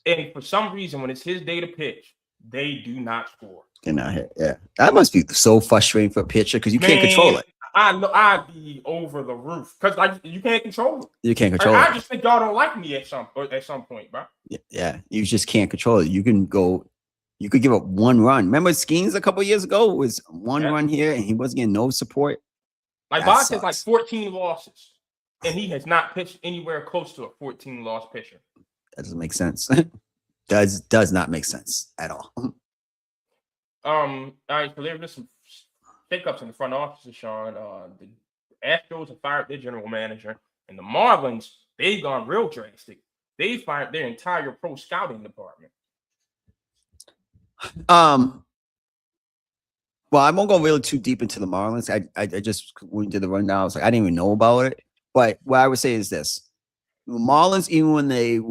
And for some reason, when it's his day to pitch, they do not score. They're not hit. Yeah. That must be so frustrating for a pitcher because you can't control it. I know I'd be over the roof because you can't control it. You can't control it. I just think y'all don't like me at some point, bro. Yeah. You just can't control it. You could give up 1 run. Remember Skeens a couple years ago was 1 run here and he wasn't getting no support. Like Baz has like 14 losses, and he has not pitched anywhere close to a 14-loss pitcher. That doesn't make sense. does not make sense at all. All right, so there's just some hiccups in the front office, Sean. The Astros have fired their general manager, and the Marlins, they've gone real drastic. They fired their entire pro scouting department. Well, I won't go really too deep into the Marlins. I just when we did the rundown, I was like, I didn't even know about it. But what I would say is this: the Marlins, even when they've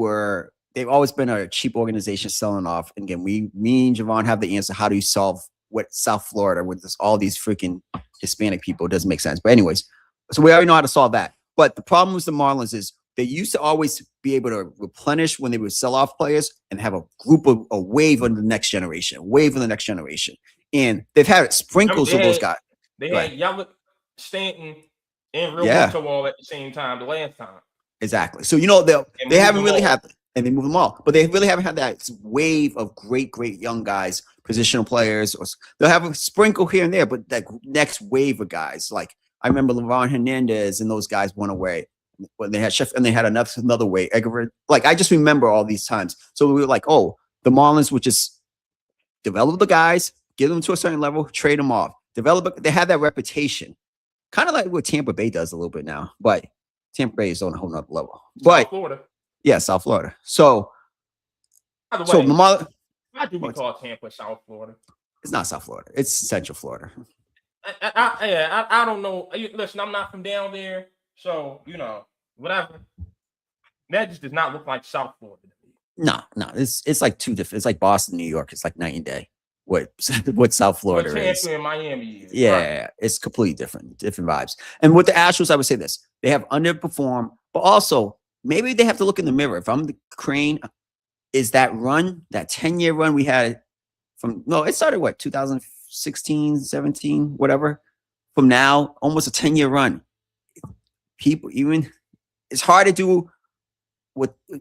always been a cheap organization selling off. And again, me and Javon have the answer. How do you solve what South Florida with all these freaking Hispanic people? It doesn't make sense. But anyways, so we already know how to solve that. But the problem with the Marlins is they used to always be able to replenish when they would sell off players and have a wave of the next generation. And they've had sprinkles of those guys. They had Yelich, Stanton, and Realmuto all at the same time the last time. Exactly. So, they haven't really had, and they move them all, but they really haven't had that wave of great young guys, positional players. Or they'll have a sprinkle here and there, but that next wave of guys, like I remember LeVon Hernandez and those guys went away when they had Chef and they had another way. Like I just remember all these times. So we were like, oh, the Marlins would just develop the guys, get them to a certain level, trade them off, they had that reputation. Kind of like what Tampa Bay does a little bit now, but Tampa Bay is on a whole nother level. But South Florida. Yeah, South Florida. So, by the way, why do we call Tampa South Florida? It's not South Florida. It's Central Florida. I don't know. Listen, I'm not from down there, so whatever. That just does not look like South Florida. No. It's like two different. It's like Boston, New York. It's like night and day. What South Florida is. Tampa and Miami is. Yeah, right. It's completely different vibes. And with the Astros, I would say this: they have underperformed, but also maybe they have to look in the mirror. If I'm the Crane, is that 10-year run we had it started 2016, 17, whatever. From now, almost a 10-year run. It's hard to do.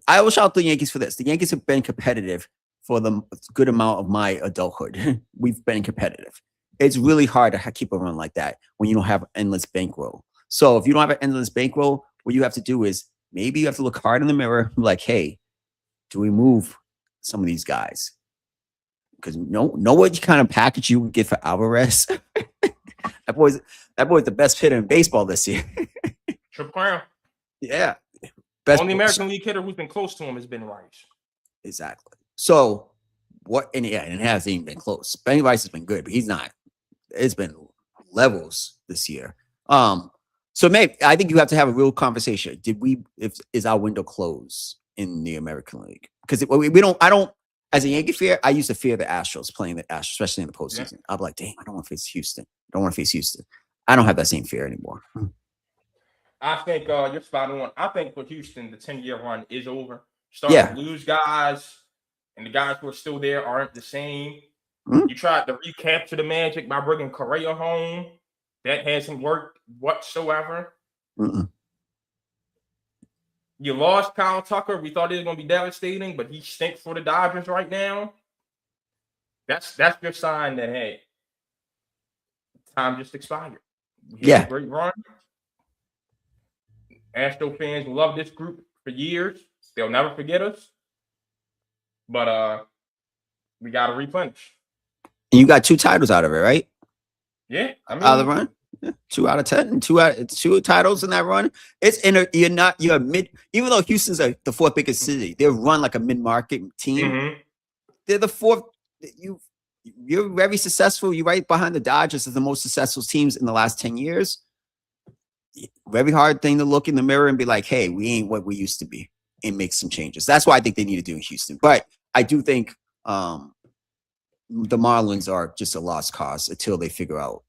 I will shout out the Yankees for this. The Yankees have been competitive for the good amount of my adulthood. We've been competitive. It's really hard to keep a run like that when you don't have an endless bankroll. So if you don't have an endless bankroll, what you have to do is maybe you have to look hard in the mirror, like, hey, do we move some of these guys? Because know what kind of package you would get for Alvarez. that boy's the best hitter in baseball this year. Triple crown. Yeah. Only American League hitter who's been close to him has been Rice. Exactly. So and it hasn't even been close. Benny Rice has been good, but he's not. It's been levels this year. So maybe I think you have to have a real conversation. Is our window closed in the American League? Because I don't, as a Yankee fan, I used to fear the Astros playing the Astros, especially in the postseason. Yeah. I'm like, dang, I don't want to face Houston. I don't have that same fear anymore. I think you're spot on. I think for Houston, the 10-year run is over. Starting to lose guys, and the guys who are still there aren't the same. Mm-hmm. You tried to recapture the magic by bringing Correa home. That hasn't worked whatsoever. Mm-mm. You lost Kyle Tucker. We thought it was going to be devastating, but he stinks for the Dodgers right now. That's your sign that, hey, time just expired. We had a great run. Astro fans will love this group for years. They'll never forget us. But we got to replenish. And you got 2 titles out of it, right? Yeah. Out of the run? Yeah, 2 out of 10 and 2 titles in that run. You're mid, even though Houston's the 4th biggest city, they're run like a mid-market team. Mm-hmm. They're the 4th. You're very successful. You're right behind the Dodgers as the most successful teams in the last 10 years. Very hard thing to look in the mirror and be like, hey, we ain't what we used to be, and make some changes. That's why I think they need to do in Houston. But I do think the Marlins are just a lost cause until they figure out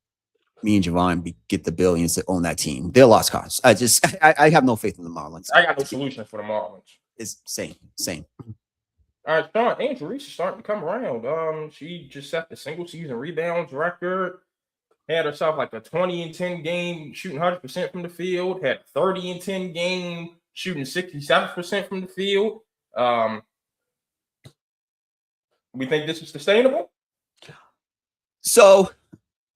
me and Javon get the billions to own that team. They're lost cause. I have no faith in the Marlins. I got no solution for the Marlins. It's same. All right, Sean, Angel Reese is starting to come around. She just set the single season rebounds record. Had herself like a 20-10 game shooting 100% from the field. Had 30-10 game shooting 67% from the field. We think this is sustainable. So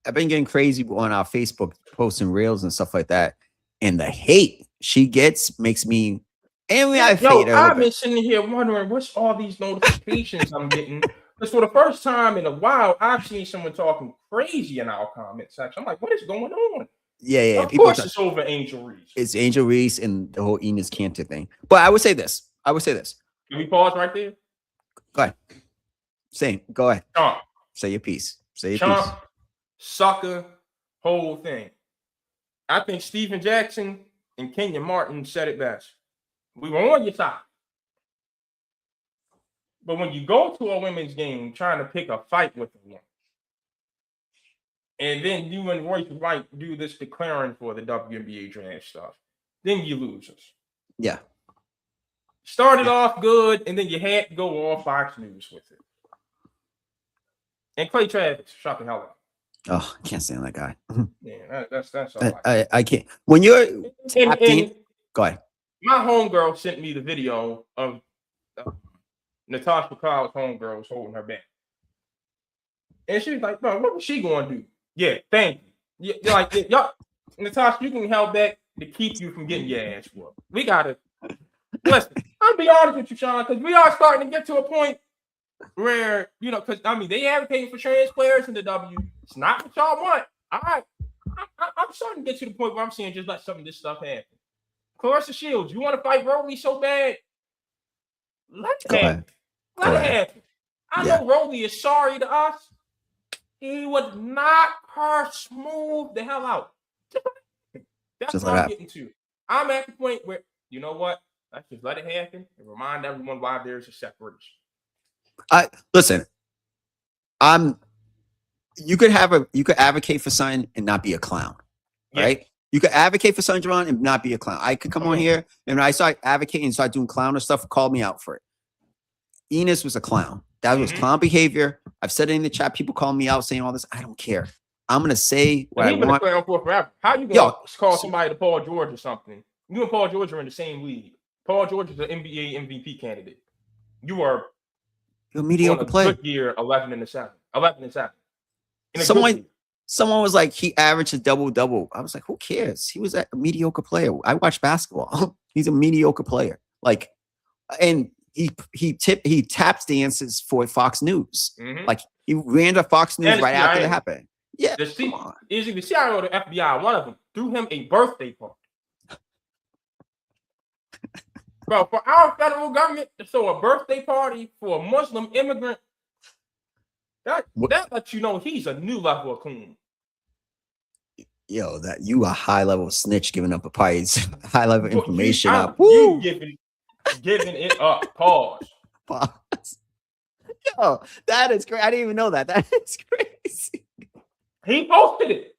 I've been getting crazy on our Facebook posting reels and stuff like that, and the hate she gets makes me. And I fade her. I've been sitting here wondering what's all these notifications I'm getting. Because for the first time in a while, I've seen someone talking crazy in our comment section. I'm like, what is going on? Yeah. Of course, it's over Angel Reese. It's Angel Reese and the whole Enes Kanter thing. But I would say this. Can we pause right there? Go ahead. Go ahead. Sean. Say your piece. Sean, sucker, whole thing. I think Steven Jackson and Kenyon Martin said it best. We were on your side. But when you go to a women's game trying to pick a fight with a woman, and then you and Royce White do this declaring for the WNBA draft stuff, then you lose us. Yeah. Started off good, and then you had to go all Fox News with it. And Clay Travis, shut the hell up. Oh, I can't stand that guy. Yeah, that's all I can't. When you're tapped in, go ahead. My homegirl sent me the video of Natasha Crowd's homegirl was holding her back. And she was like, bro, what was she going to do? Yeah, thank you. You're like, y'all, Natasha, you can help back to keep you from getting your ass whooped. We got to, listen, I'll be honest with you, Sean, because we are starting to get to a point where, because, they advocating for trans players in the W. It's not what y'all want. All right. I'm starting to get to the point where I'm saying just let some of this stuff happen. Clarissa Shields, you want to fight Rowley so bad? Let it happen. Let it happen. I know Rowley is sorry to us. He would knock her smooth the hell out. That's what I'm getting to. I'm at the point where, you know what? Let's just let it happen and remind everyone why there's a separation. Listen. You could advocate for something and not be a clown, right? You could advocate for something, Javon, and not be a clown. I could come on here and when I start advocating and start doing clowner stuff, call me out for it. Enes was a clown. That was clown behavior. I've said it in the chat. People call me out saying all this. I don't care. I'm gonna say what I want. Been a clown for forever. How you gonna call somebody to Paul George or something? You and Paul George are in the same league. Paul George is an NBA MVP candidate. You're a mediocre player. Good year, 11-7. 11-7. Someone was like, he averaged a double-double. I was like, who cares? He was a mediocre player. I watch basketball. He's a mediocre player. Like, and he taps dances for Fox News. Like, he ran to Fox News right after that happened. Yeah, the CIA or the FBI, one of them, threw him a birthday party. Bro, for our federal government to throw a birthday party for a Muslim immigrant, that lets you know he's a new level of coon. Yo, that you a high level snitch giving up a party, high level information up. You giving it up. Pause. Yo, that is great. I didn't even know that. That is crazy. He posted it.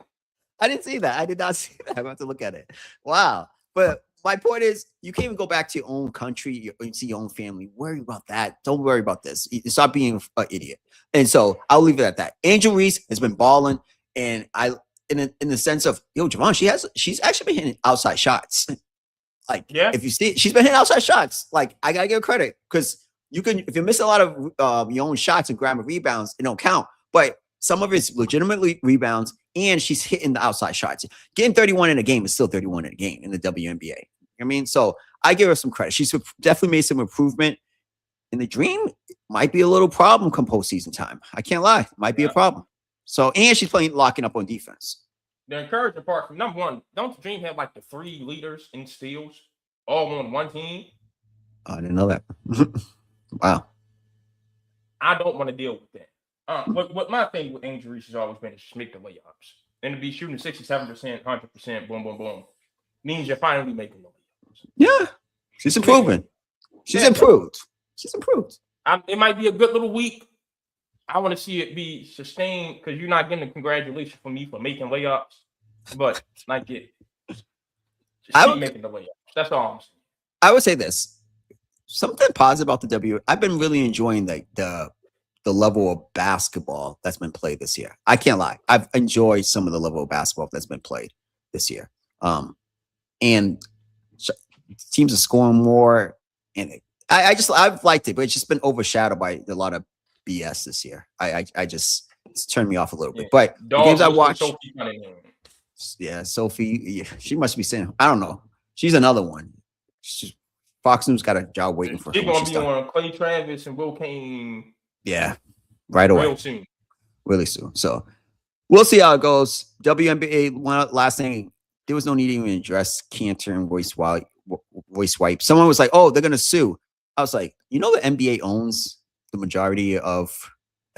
I didn't see that. I did not see that. I'm about to look at it. Wow. But my point is, you can't even go back to your own country and see your own family. Worry about that. Don't worry about this. Stop being an idiot. And so I'll leave it at that. Angel Reese has been balling, and in the sense of, yo, Javon, she's actually been hitting outside shots. Like, if you see, she's been hitting outside shots. Like, I gotta give her credit because if you miss a lot of your own shots and grabbing rebounds, it don't count. But some of it's legitimately rebounds, and she's hitting the outside shots. Getting 31 in a game is still 31 in a game in the WNBA. I mean, so I give her some credit. She's definitely made some improvement. And the dream might be a little problem come postseason time. I can't lie. Might be a problem. So, and she's locking up on defense. The encouraging part from number one, don't the Dream have like the 3 leaders in steals all on one team? I didn't know that. Wow. I don't want to deal with that. What my thing with Angel Reese has always been is just make the layups. And to be shooting 67%, 100%, boom, boom, boom, means you're finally making the layups. Yeah. She's improving. She's improved. She's improved. It might be a good little week. I want to see it be sustained because you're not getting a congratulations from me for making layups, but like it, just keep making the layups. That's all I'm saying. I would say this. Something positive about the W. I've been really enjoying the level of basketball that's been played this year. I can't lie. I've enjoyed some of the level of basketball that's been played this year. And teams are scoring more, and I've liked it, but it's just been overshadowed by a lot of BS this year. I just it's turned me off a little bit. But the games I watched, Sophie, she must be saying, I don't know. She's another one. Fox News got a job waiting for her. She's gonna be on Clay Travis and Will Kane. Yeah, right away. Real soon. Really soon. So we'll see how it goes. WNBA, one last thing. There was no need to even address Cantor and voice wipe. Someone was like, oh, they're gonna sue. I was like, you know, the NBA owns the majority of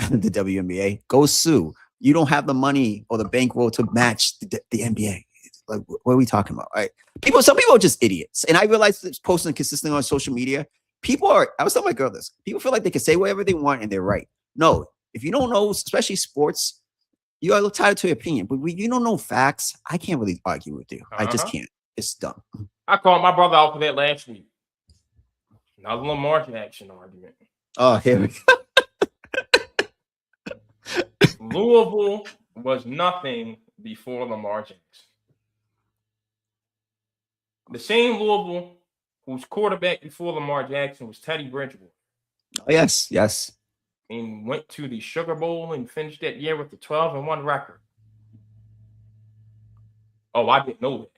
the WNBA. Go sue. You don't have the money or the bankroll to match the NBA. Like, what are we talking about? Right? Some people are just idiots. And I realized this posting consistently on social media. I was telling my girl this. People feel like they can say whatever they want and they're right. No, if you don't know, especially sports, you are entitled to your opinion. But when you don't know facts, I can't really argue with you. I just can't. It's dumb. I called my brother out for that last week. Another Lamar Jackson argument. Oh, here we go. Louisville was nothing before Lamar Jackson. The same Louisville whose quarterback before Lamar Jackson was Teddy Bridgewater. Oh, yes. And went to the Sugar Bowl and finished that year with the 12-1 record. Oh, I didn't know that.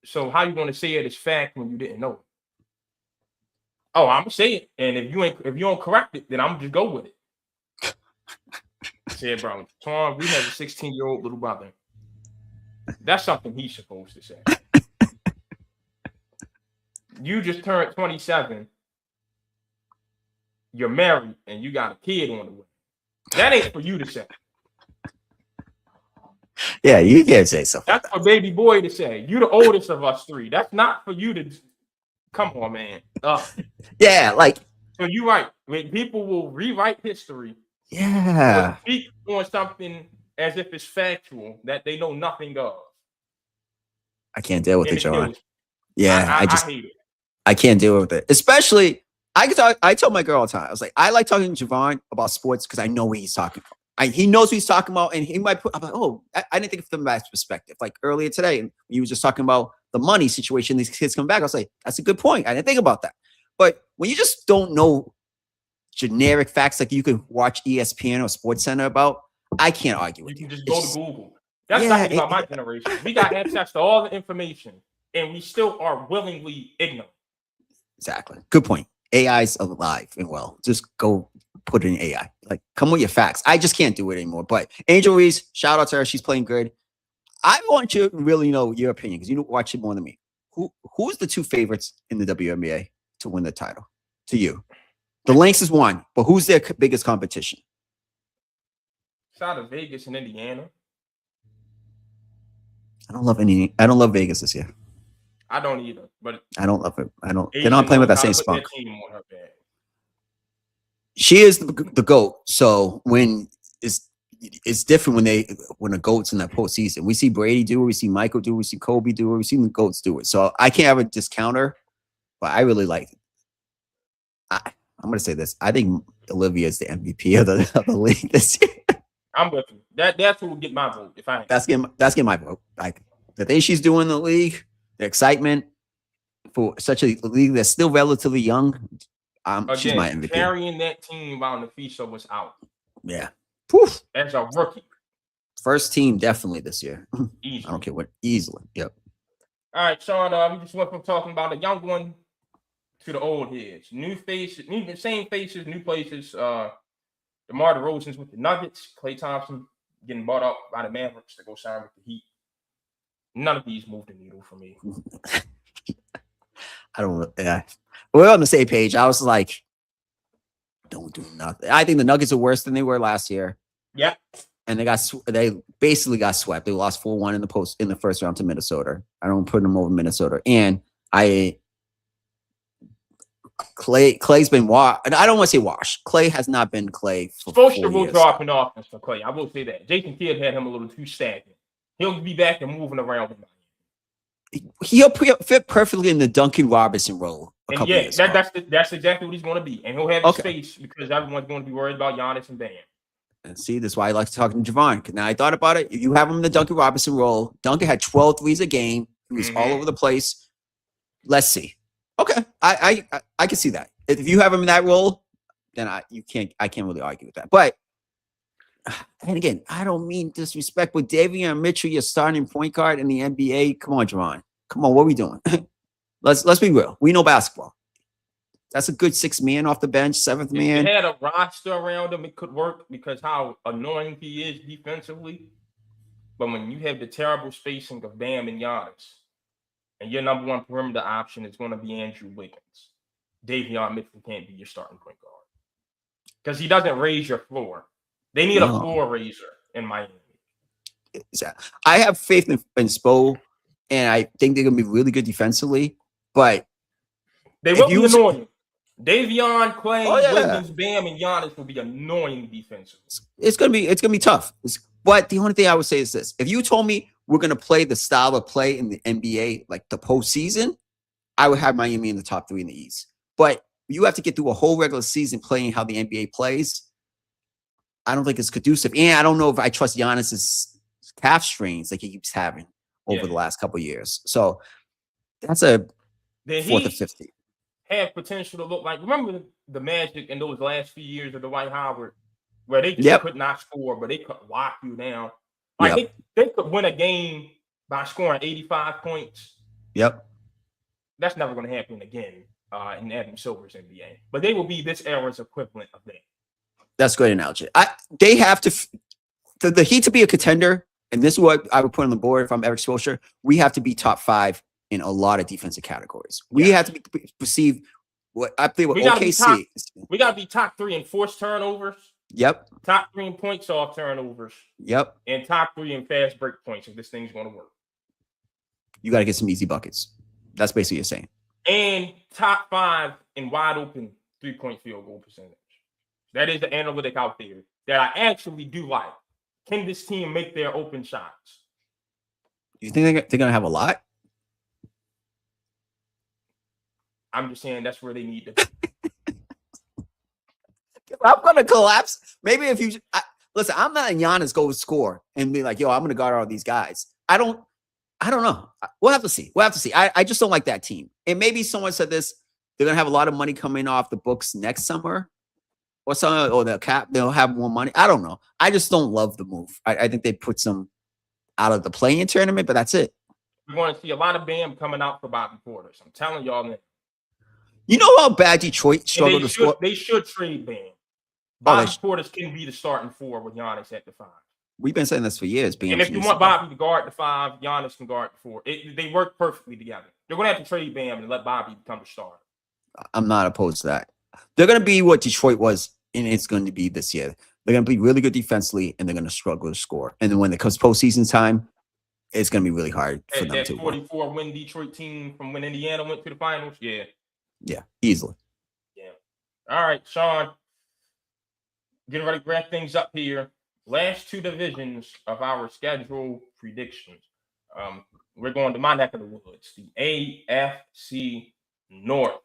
So how you going to say it is fact when you didn't know it? Oh, I'm gonna say it, and if you don't correct it, then I'm just go with it. Said, bro, Tom, we have a 16-year-old little brother. That's something he's supposed to say. You just turned 27. You're married, and you got a kid on the way. That ain't for you to say. Yeah, you can't say something. That's for baby boy to say. You the oldest of us three. That's not for you to. Come on, man. Yeah, like. So you're right. When people will rewrite history. Yeah. Speak on something as if it's factual that they know nothing of. I can't deal with it, John. Yeah, I hate it. I can't deal with it. Especially, I tell my girl all the time. I was like, I like talking to Javon about sports because I know what he's talking about. He knows what he's talking about, and he might put. I'm like, oh, I didn't think from that perspective. Like earlier today, he was just talking about the money situation. These kids come back. I was like, that's a good point. I didn't think about that. But when you just don't know generic facts, like you can watch ESPN or Sports Center about, I can't argue with you. You can just go to Google. That's nothing about my generation. We got access to all the information, and we still are willingly ignorant. Exactly. Good point. AI's alive and well. Just go put it in AI. Like, come with your facts. I just can't do it anymore. But Angel Reese, shout out to her. She's playing good. I want you to really know your opinion because you watch it more than me. Who's the two favorites in the WNBA to win the title? To you, the Lynx is one, but who's their biggest competition? It's out of Vegas and Indiana. I don't love Vegas this year. I don't either, but I don't love it. They're not playing with that same spunk. She is the GOAT. So when it's different when a GOAT's in that postseason. We see Brady do it, we see Michael do it, we see Kobe do it, we see the GOATs do it. So I can't ever discount her, but I really like it. I'm gonna say this. I think Olivia is the MVP of the league this year. I'm with you. That's who will get my vote. If I ain't. That's getting my vote. Like the thing she's doing in the league, the excitement for such a league that's still relatively young. Again, she's my MVP. Carrying that team while Nafisa was out. Yeah. Poof. As a rookie. First team definitely this year. Easily. I don't care what. Easily. Yep. All right, Sean. We just went from talking about a young one to the old heads. New faces, same faces, new places. DeMar DeRozan's with the Nuggets. Klay Thompson getting bought up by the Mavericks to go sign with the Heat. None of these moved the needle for me. I don't. Yeah, we're on the same page. I was like, don't do nothing. I think the Nuggets are worse than they were last year. Yeah, and they basically got swept. They lost 4-1 in the first round to Minnesota. I don't put them over Minnesota, and Clay's been washed. And I don't want to say washed. Clay has not been Clay for 4 Spoelstra will years. drop an offense for Clay. I will say that. Jason Kidd had him a little too stagnant. He'll be back and moving around. He'll fit perfectly in the Duncan Robinson role. And yeah, that's exactly what he's going to be. And he'll have his space because everyone's going to be worried about Giannis and Bam. And see, that's why I like to talk to Javon. Now I thought about it. If you have him in the Duncan Robinson role, Duncan had 12 threes a game. He was all over the place. Let's see. Okay, I can see that. If you have him in that role, then I can't really argue with that. But and again, I don't mean disrespect, but Davion Mitchell, your starting point guard in the NBA. Come on, Javon. Come on, what are we doing? Let's be real. We know basketball. That's a good 6th man off the bench, 7th man. If they had a roster around him, it could work because how annoying he is defensively. But when you have the terrible spacing of Bam and Giannis, and your number one perimeter option is going to be Andrew Wiggins, Davion Mitchell can't be your starting point guard because he doesn't raise your floor. They need a floor raiser in Miami. I have faith in Spo, and I think they're going to be really good defensively. But they will be annoying. Davion, Clay, Wiggins, Bam, and Giannis will be annoying defensively. It's gonna be tough. But the only thing I would say is this: if you told me we're gonna play the style of play in the NBA, like the postseason, I would have Miami in the top 3 in the East. But you have to get through a whole regular season playing how the NBA plays. I don't think it's conducive, and I don't know if I trust Giannis's calf strains like he keeps having over the last couple of years. So that's a 4th or 5th team. Have potential to look like. Remember the Magic in those last few years of Dwight Howard, where they just could not score, but they could lock you down. Like they could win a game by scoring 85 points. Yep. That's never going to happen again in Adam Silver's NBA. But they will be this era's equivalent of that. That's a great analogy. They have to the Heat to be a contender, and this is what I would put on the board if I'm Eric Spoelstra. We have to be top 5 in a lot of defensive categories. We have to be perceived. What I play with OKC. We got to be top 3 in forced turnovers. Yep. Top 3 in points off turnovers. Yep. And top 3 in fast break points if this thing's going to work. You got to get some easy buckets. That's basically what you're saying. And top 5 in wide open 3-point field goal percentage. That is the analytic out there that I actually do like. Can this team make their open shots? You think they're going to have a lot? I'm just saying that's where they need to be. I'm going to collapse. Maybe if you listen, I'm not a Giannis go score and be like, yo, I'm going to guard all these guys. I don't know. We'll have to see. I just don't like that team. And maybe someone said this, they're going to have a lot of money coming off the books next summer or something, or they'll have more money. I don't know. I just don't love the move. I think they put some out of the play-in tournament, but that's it. We're going to see a lot of Bam coming out for Bobby Portis. I'm telling y'all that. You know how bad Detroit struggled to score? They should trade Bam. Bobby Portis can be the starting 4 with Giannis at the 5. We've been saying this for years. And if you want Bobby to guard the 5, Giannis can guard the 4. They work perfectly together. They're going to have to trade Bam and let Bobby become the starter. I'm not opposed to that. They're going to be what Detroit was, and it's going to be this year. They're going to be really good defensively, and they're going to struggle to score. And then when it comes postseason time, it's going to be really hard for them to win. That 44-win Detroit team from when Indiana went to the finals, Yeah, easily. Yeah. All right, Sean. Getting ready to wrap things up here. Last 2 divisions of our schedule predictions. We're going to my neck of the woods, the AFC North.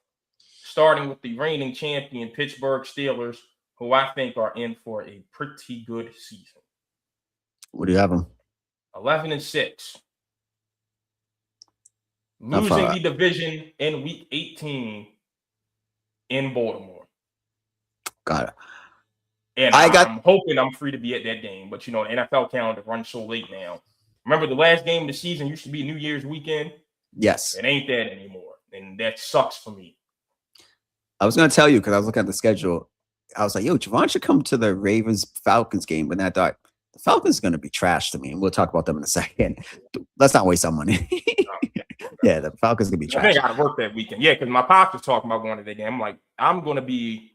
Starting with the reigning champion Pittsburgh Steelers, who I think are in for a pretty good season. What do you have them? 11-6. Losing the division in week 18 in Baltimore. Got it. And I'm hoping I'm free to be at that game. But, the NFL calendar runs so late now. Remember, the last game of the season used to be New Year's weekend? Yes. It ain't that anymore. And that sucks for me. I was going to tell you because I was looking at the schedule. I was like, yo, Javon should come to the Ravens-Falcons game. But then I thought, the Falcons are going to be trash to me. And we'll talk about them in a second. Let's not waste our money. Yeah, the Falcons are going to be trash. I got to work that weekend. Yeah, because my pops was talking about going to the game. I'm like, I'm going to be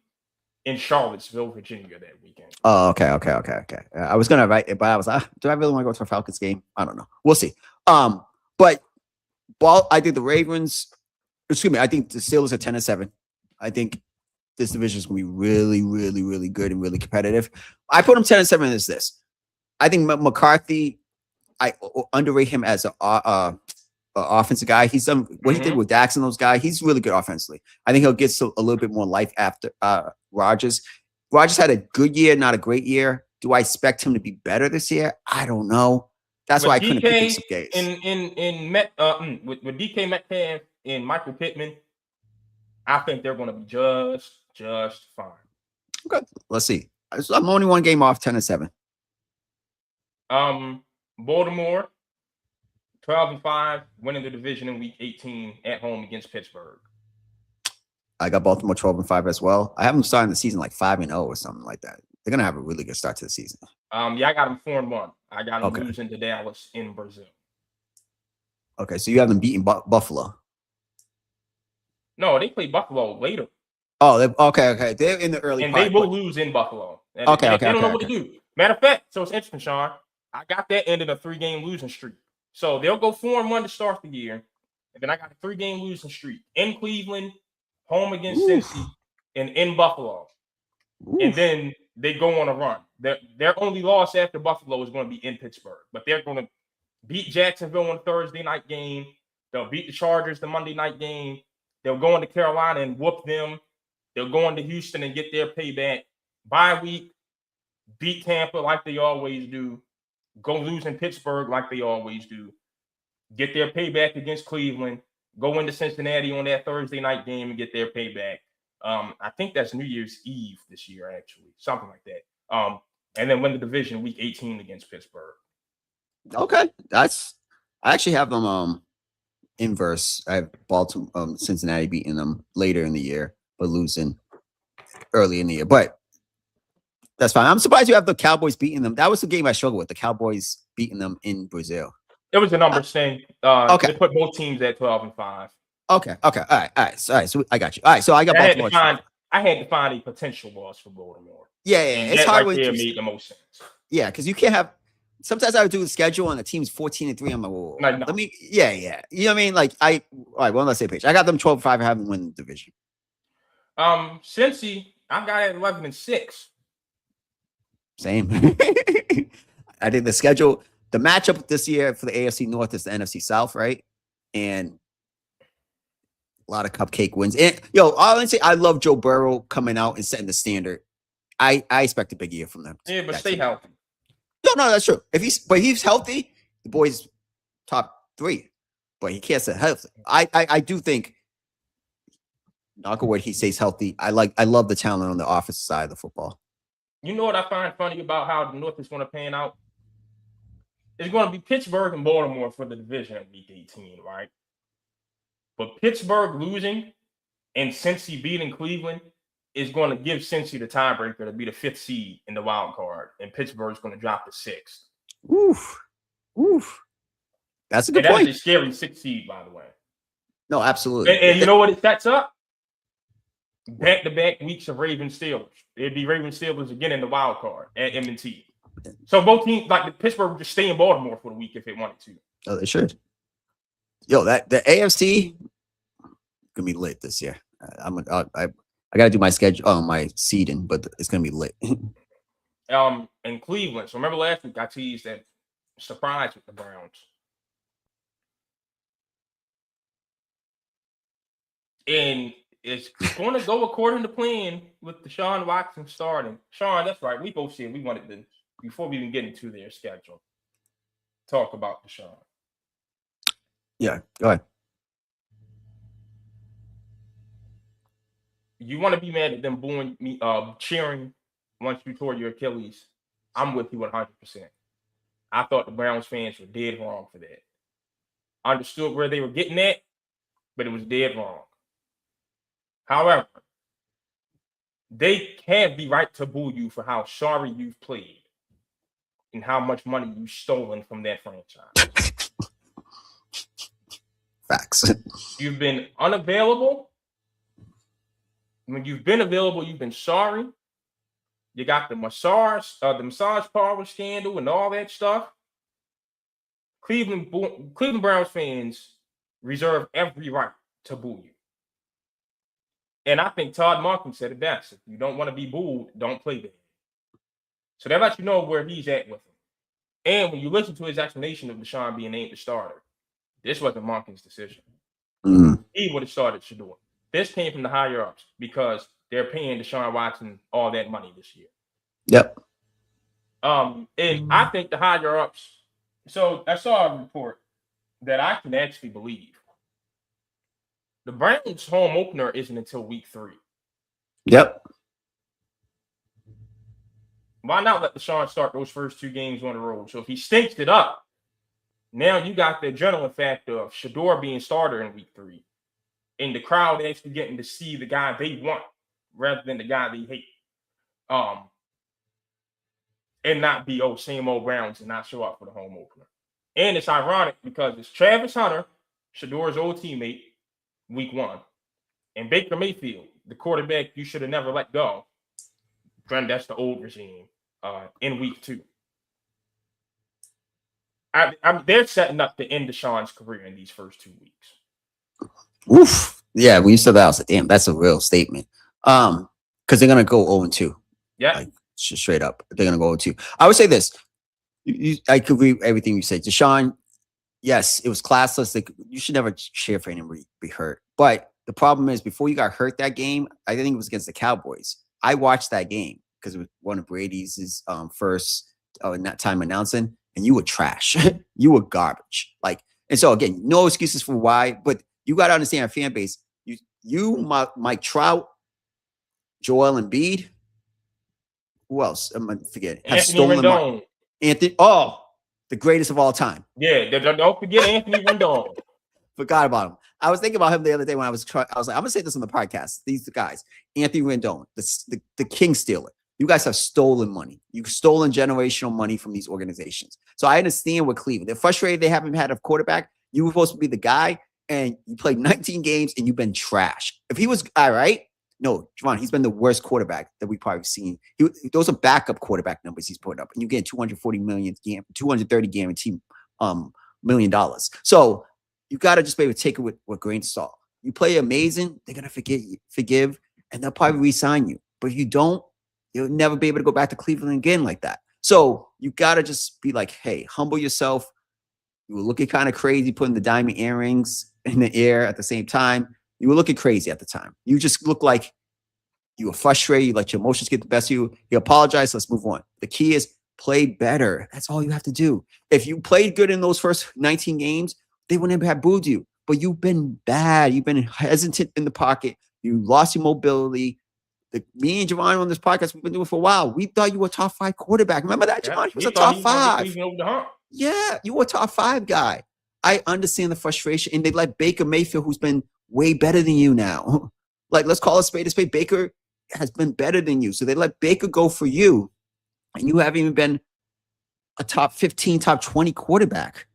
in Charlottesville, Virginia that weekend. Oh, okay. I was going to write it, but I was like, do I really want to go to a Falcons game? I don't know. We'll see. But I think the Ravens, I think the Steelers are 10-7. I think this division is going to be really, really, really good and really competitive. I put him 10-7 in this. I think McCarthy, I underrate him as a offensive guy. He's done what he did with Dax and those guys. He's really good offensively. I think he'll get a little bit more life after Rodgers. Rodgers had a good year, not a great year. Do I expect him to be better this year? I don't know. That's why I couldn't pick him some games. With DK Metcalf and Michael Pittman, I think they're going to be just fine. Okay, let's see. I'm only one game off, 10-7. Baltimore, 12-5, winning the division in Week 18 at home against Pittsburgh. I got Baltimore 12-5 as well. I have them starting the season like 5-0 or something like that. They're gonna have a really good start to the season. Yeah, I got them 4-1. I got them losing to Dallas in Brazil. Okay, so you have them beating Buffalo. No, they play Buffalo later. Oh, okay. They're in the early and part, they will lose in Buffalo. And okay, they don't know what to do. Matter of fact, so it's interesting, Sean. I got that ended a 3-game losing streak. So they'll go 4-1 to start the year, and then I got a 3-game losing streak in Cleveland, home against Cincy, and in Buffalo. And then they go on a run. Their only loss after Buffalo is going to be in Pittsburgh, but they're going to beat Jacksonville on Thursday night game. They'll beat the Chargers the Monday night game. They'll go into Carolina and whoop them. They'll go into Houston and get their payback. Bye week, beat Tampa like they always do. Go lose in Pittsburgh like they always do. Get their payback against Cleveland. Go into Cincinnati on that Thursday night game and get their payback. I think that's New Year's Eve this year, actually. Something like that. And then win the division Week 18 against Pittsburgh. Okay. I actually have them inverse. I have Baltimore, Cincinnati beating them later in the year, but losing early in the year. But that's fine. I'm surprised you have the Cowboys beating them. That was the game I struggled with. The Cowboys beating them in Brazil. It was a numbers thing. Okay. They put both teams at 12-5. Okay. All right. So I got you. All right. So I got Baltimore. I had to find a potential loss for Baltimore. Yeah. It's hard right there made the most sense. Yeah, because you can't have. Sometimes I would do the schedule and the team's 14-3. I'm like, whoa. No. Let me. Yeah. You know what I mean? Like all right. Well, let's say page. I got them 12-5. I haven't won the division. Cincy, I got it 11-6. Same. I think the schedule, the matchup this year for the AFC North is the NFC South, right? And a lot of cupcake wins. And honestly, I love Joe Burrow coming out and setting the standard. I expect a big year from them. Yeah, but stay healthy. No, that's true. If he's healthy, the boy's top 3. But he can't stay healthy. I do think, knock on wood, he stays healthy. I love the talent on the offensive side of the football. You know what I find funny about how the North is going to pan out? It's going to be Pittsburgh and Baltimore for the division in Week 18, right? But Pittsburgh losing and Cincy beating Cleveland is going to give Cincy the tiebreaker to be the 5th seed in the wild card, and Pittsburgh's going to drop to 6th. Oof. That's a good point. That's a scary 6th seed, by the way. No, absolutely. And you know what it sets up? Back-to-back weeks of Ravens Steelers. It'd be Ravens Steelers again in the wild card at M&T. So both teams, like the Pittsburgh, would just stay in Baltimore for the week if it wanted to. Oh, they should. That the AFC gonna be lit this year. I gotta do my schedule, my seeding, but it's gonna be lit. In Cleveland. So remember last week I teased that surprise with the Browns. And it's going to go according to plan with Deshaun Watson starting. Sean, that's right. We both said we wanted to, before we even get into their schedule, talk about Deshaun. Yeah, go ahead. You want to be mad at them booing me, cheering once you tore your Achilles? I'm with you 100%. I thought the Browns fans were dead wrong for that. I understood where they were getting at, but it was dead wrong. However, they have the right to boo you for how sorry you've played and how much money you've stolen from that franchise. Facts. You've been unavailable. When you've been available, you've been sorry. You got the massage parlor scandal and all that stuff. Cleveland Browns fans reserve every right to boo you. And I think Todd Monken said it best. If you don't want to be booed, don't play bad. So that lets you know where he's at with him. And when you listen to his explanation of Deshaun being named the starter, this wasn't Monken's decision. He would have started Shador. This came from the higher ups because they're paying Deshaun Watson all that money this year. Yep. And I think the higher ups. So I saw a report that I can actually believe. The Browns' home opener isn't until week 3. Yep. Why not let Deshaun start those first 2 games on the road? So if he stinks it up, now you got the adrenaline factor of Shador being starter in week 3. And the crowd actually getting to see the guy they want rather than the guy they hate. And not be same old Browns and not show up for the home opener. And it's ironic because it's Travis Hunter, Shador's old teammate, week 1. And Baker Mayfield, the quarterback you should have never let go. Granted, that's the old regime in week 2. They're setting up to end Deshaun's career in these first 2 weeks. Oof. Yeah, when you said that, I was like, damn, that's a real statement. Because they're gonna go 0-2. Yeah. Like, straight up. They're gonna go 0-2. I would say this. I could agree with everything you said. Deshaun, yes, it was classless. Like, you should never cheer for him to be hurt. But the problem is, before you got hurt that game, I think it was against the Cowboys. I watched that game because it was one of Brady's first time announcing, and you were trash. You were garbage. Like, and so again, no excuses for why, but you got to understand our fan base. Mike Trout, Joel Embiid. Who else? I'm gonna forget. Have Anthony stolen Rendon. Anthony. The greatest of all time. Yeah, don't forget Anthony Rendon. Forgot about him. I was thinking about him the other day when I was like, I'm gonna say this on the podcast. These guys, Anthony Rendon, the king stealer. You guys have stolen money. You've stolen generational money from these organizations. So I understand with Cleveland. They're frustrated they haven't had a quarterback. You were supposed to be the guy, and you played 19 games and you've been trash. If he was all right, no, Javon, he's been the worst quarterback that we've probably seen. Those are backup quarterback numbers he's putting up, and you get $230 guaranteed $1 million. So you got to just be able to take it with grain of salt. You play amazing, they're gonna forgive, and they'll probably re-sign you. But if you don't, you'll never be able to go back to Cleveland again like that. So you got to just be like, hey, humble yourself. You were looking kind of crazy putting the diamond earrings in the air at the same time. You were looking crazy at the time. You just looked like you were frustrated. You let your emotions get the best of you. You apologize. Let's move on. The key is play better. That's all you have to do. If you played good in those first 19 games, they wouldn't have booed you. But you've been bad. You've been hesitant in the pocket. You lost your mobility. Me and Javon on this podcast, we've been doing for a while. We thought you were a top 5 quarterback. Remember that, Javon? He was a top 5. Yeah, you were a top 5 guy. I understand the frustration. And they let Baker Mayfield, who's been way better than you now. Like, let's call a spade a spade. Baker has been better than you. So they let Baker go for you. And you haven't even been a top 15, top 20 quarterback.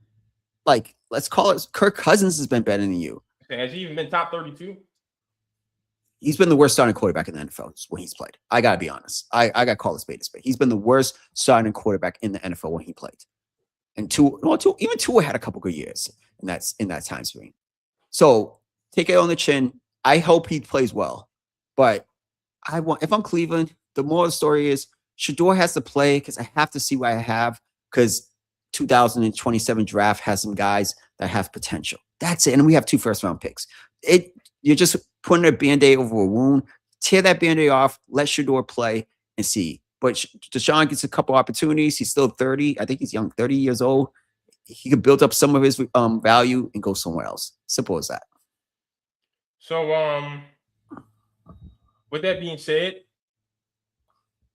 Like, let's call it Kirk Cousins has been better than you. Has he even been top 32? He's been the worst starting quarterback in the NFL when he's played. I got to be honest. I got to call a spade a spade. He's been the worst starting quarterback in the NFL when he played. And even Tua had a couple good years in that time span. So take it on the chin. I hope he plays well. But if I'm Cleveland, the moral of the story is Shador has to play because I have to see what I have, because 2027 draft has some guys that have potential. That's it. And we have 2 first-round picks. You're just putting a Band-Aid over a wound. Tear that Band-Aid off. Let Shador play and see. But Deshaun gets a couple opportunities. He's still 30. I think he's young, 30 years old. He could build up some of his value and go somewhere else. Simple as that. So, with that being said,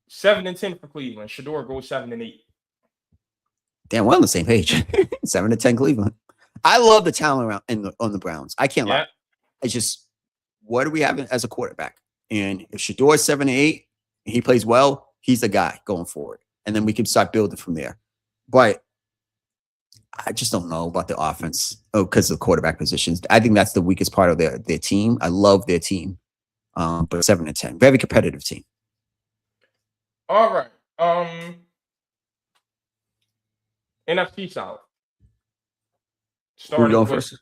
7-10 for Cleveland. Shador goes 7-8. Damn, we're on the same page. 7-10 Cleveland. I love the talent around on the Browns. I can't lie. It's just, what do we have as a quarterback? And if Shador is 7-8 and he plays well, he's the guy going forward. And then we can start building from there. But I just don't know about the offense because of the quarterback positions. I think that's the weakest part of their team. I love their team. But 7-10. Very competitive team. All right. NFC South. Starting with first?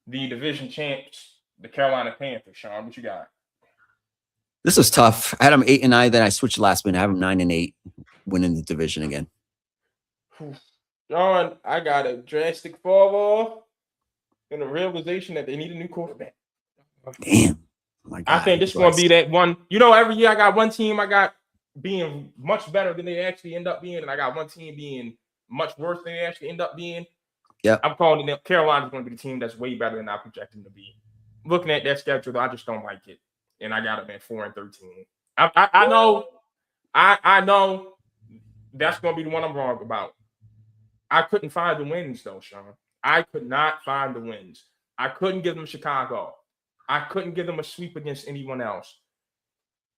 The division champs, the Carolina Panthers. Sean, what you got? This was tough. I had them 8-9, then I switched last minute. I have them 9-8, winning the division again. John, I got a drastic fall off and a realization that they need a new quarterback. Damn. My God, I think this is going to be that one. You know, every year I got one team I got being much better than they actually end up being, and I got one team being much worse than they actually end up being. Yeah, I'm calling it. Carolina's going to be the team that's way better than I project them to be. Looking at that schedule, I just don't like it, and I got them at 4-13. I know that's going to be the one I'm wrong about. I couldn't find the wins though, Sean. I could not find the wins. I couldn't give them Chicago. I couldn't give them a sweep against anyone else.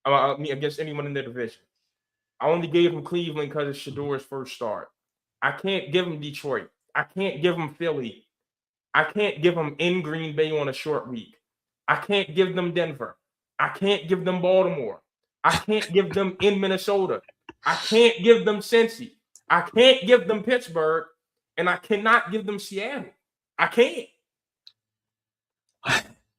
Against anyone in the division. I only gave them Cleveland because it's Shador's first start. I can't give them Detroit. I can't give them Philly. I can't give them in Green Bay on a short week. I can't give them Denver. I can't give them Baltimore. I can't give them in Minnesota. I can't give them Cincy. I can't give them Pittsburgh, and I cannot give them Seattle. I can't.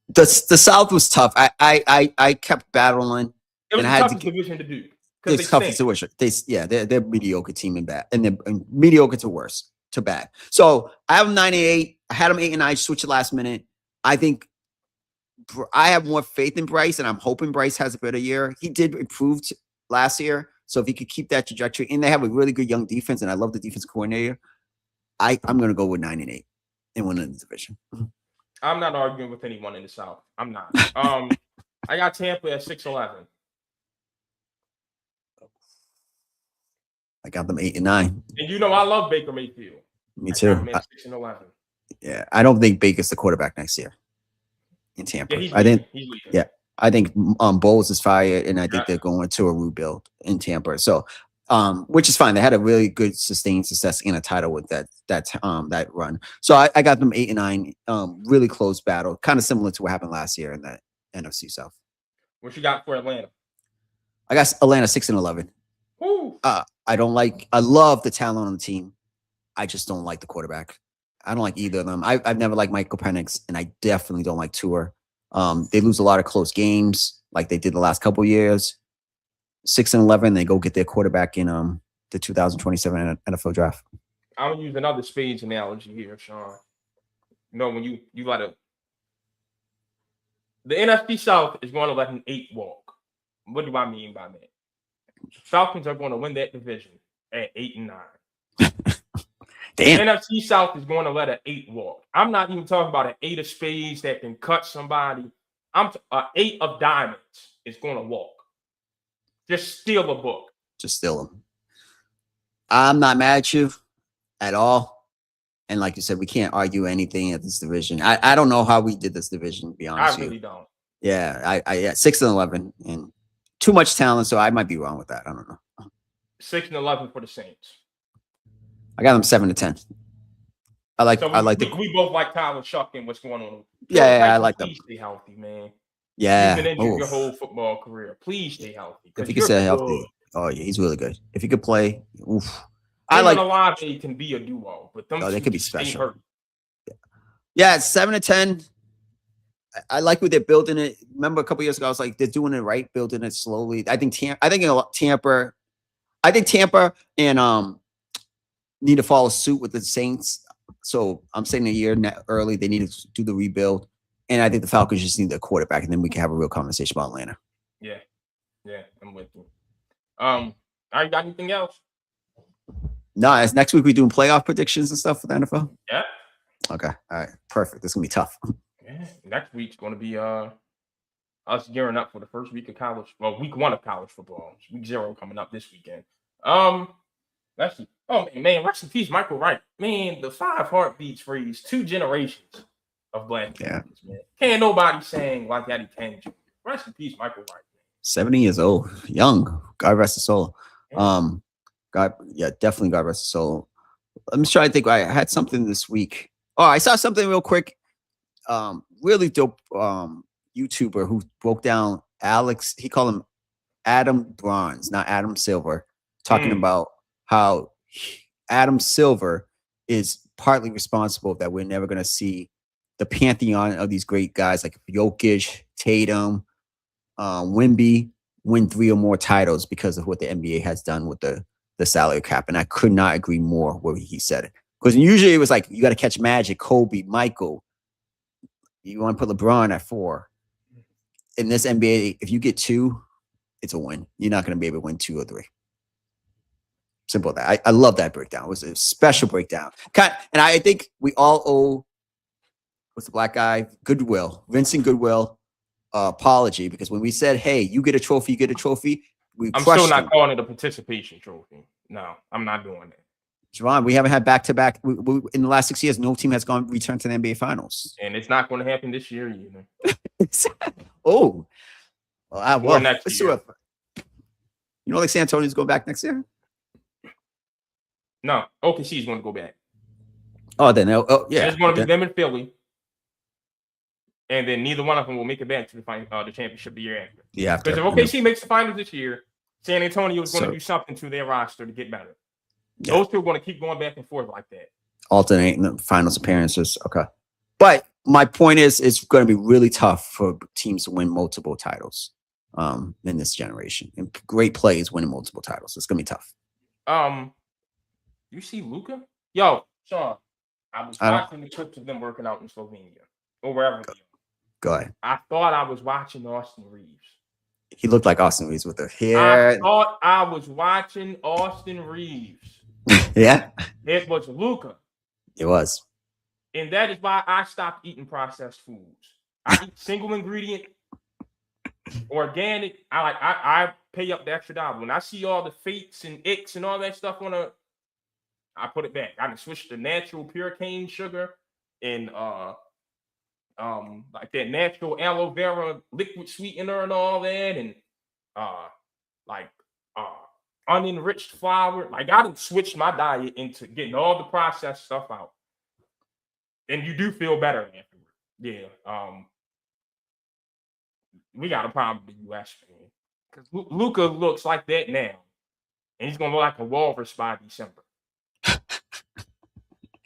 The South was tough. I kept battling. It was and a I had tough to division to do. It's tough to wish. They're mediocre team and bad, and they're mediocre to worse to bad. So I have them 9-8. I had them 8-9. Switch it last minute. I think I have more faith in Bryce, and I'm hoping Bryce has a better year. He did improve last year, so if he could keep that trajectory, and they have a really good young defense, and I love the defense coordinator. I'm going to go with 9-8 and win the division. I'm not arguing with anyone in the South. I'm not. I got Tampa at 6-11. I got them 8-9. And you know I love Baker Mayfield. Me too. 6-11. Yeah, I don't think Baker's the quarterback next year in Tampa. Yeah, I think. He's leaving. Yeah, I think Bowles is fired, and I think they're going to a rebuild in Tampa. So, which is fine. They had a really good sustained success in a title with that run. So I got them 8-9. Really close battle, kind of similar to what happened last year in that NFC South. What you got for Atlanta? I got Atlanta 6-11. I love the talent on the team. I just don't like the quarterback. I don't like either of them. I've never liked Michael Penix, and I definitely don't like Tua. They lose a lot of close games like they did the last couple of years. 6-11, they go get their quarterback in the 2027 NFL draft. I'm gonna use another spades analogy here, Sean. You know, when you gotta the NFC South is going to let an 8 walk. What do I mean by that? Falcons are going to win that division at 8-9. Damn. The NFC South is going to let an 8 walk. I'm not even talking about an 8 of spades that can cut somebody. I'm an 8 of diamonds is going to walk. Just steal a book. Just steal them. I'm not mad at you at all. And like you said, we can't argue anything at this division. I don't know how we did this division, to be honest with you. I really don't. Yeah, I 6-11 and too much talent, so I might be wrong with that. I don't know. 6-11 for the Saints. I got them 7-10. We both like Tyler Shuck and what's going on. Yeah, I like them. Please stay healthy, man. Yeah. You've been injured your whole football career. Please stay healthy. If he can stay healthy. Oh yeah, he's really good. If he could play, oof. Olave can be a duo, but they could be special. Yeah, it's 7-10. I like what they're building it. Remember a couple years ago, I was like, they're doing it right, building it slowly. I think Tampa and need to follow suit with the Saints. So I'm saying a year early, they need to do the rebuild. And I think the Falcons just need their quarterback, and then we can have a real conversation about Atlanta. Yeah, I'm with you. I got anything else? No, next week we're doing playoff predictions and stuff for the NFL. Yeah. Okay. All right. Perfect. This is gonna be tough. Yeah. Next week's gonna be us gearing up for the first week of college. Well, week 1 of college football. Week 0 coming up this weekend. Let's see. Oh man, rest in peace, Michael Wright. Man, the 5 heartbeats freeze 2 generations of black kids, man. Can't nobody saying like Daddy Kane Jr. Rest in peace, Michael Wright. 70 years old, young. God rest his soul. Definitely God rest his soul. I'm just trying to think. I had something this week. Oh, I saw something real quick. Really dope YouTuber who broke down Alex. He called him Adam Bronze, not Adam Silver, talking about how Adam Silver is partly responsible that we're never going to see the pantheon of these great guys like Jokic, Tatum, Wemby, win 3 or more titles because of what the NBA has done with the salary cap. And I could not agree more where he said it. Because usually it was like, you got to catch Magic, Kobe, Michael. You want to put LeBron at 4. In this NBA, if you get 2, it's a win. You're not going to be able to win 2 or 3. Simple as that. I love that breakdown. It was a special breakdown. And I think we all owe, what's the black guy? Goodwill. Vincent Goodwill. Apology, because when we said, hey, you get a trophy, I'm still not calling it a participation trophy. No, I'm not doing that. Javon, we haven't had back-to-back in the last 6 years. No team has returned to the NBA Finals, and it's not going to happen this year either. Oh, well, next year. You know, like San Antonio's going back next year. No, OKC's going to go back. Oh, then yeah, it's going to be them and Philly. And then neither one of them will make it back to the championship the year after. Yeah, because if OKC makes the finals this year, San Antonio is going to do something to their roster to get better. Yeah. Those two are going to keep going back and forth like that. Alternating the finals appearances. Okay. But my point is, it's going to be really tough for teams to win multiple titles in this generation. And great plays winning multiple titles. It's going to be tough. You see Luka? Yo, Sean, I was watching the clips of them working out in Slovenia or wherever. Go ahead. I thought I was watching Austin Reeves. He looked like Austin Reeves with the hair. I thought I was watching Austin Reeves. Yeah. It was Luka. It was. And that is why I stopped eating processed foods. I eat single ingredient, organic. I pay up the extra $1. When I see all the fakes and icks and all that stuff I put it back. I can switch to natural pure cane sugar and like that natural aloe vera liquid sweetener and all that, and unenriched flour. Like I done switched my diet into getting all the processed stuff out, and you do feel better afterward. Yeah. We got a problem with the U.S. man, because Luka looks like that now, and he's gonna look like a walrus by December.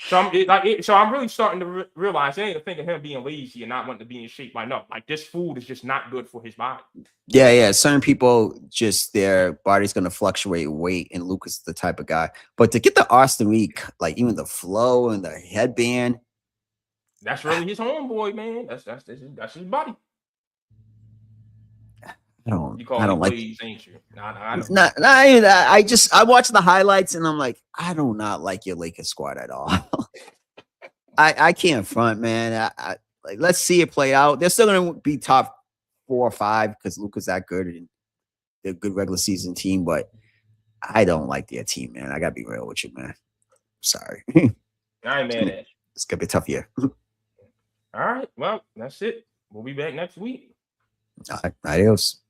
So I'm really starting to realize, I ain't think of him being lazy and not wanting to be in shape. Like, no, like this food is just not good for his body. Yeah. Certain people, just their body's going to fluctuate weight, and Luka's the type of guy. But to get the Austin Reed, like even the flow and the headband, that's really his homeboy, man. That's his buddy. I don't like Blaze, ain't you? I watch the highlights and I'm like, I do not like your Lakers squad at all. I can't front, man. Like, let's see it play out. They're still going to be top 4 or 5 because Luka's that good and they're a good regular season team, but I don't like their team, man. I got to be real with you, man. Sorry. I ain't mad at you. It's going to be a tough year. All right. Well, that's it. We'll be back next week. All right. Adios.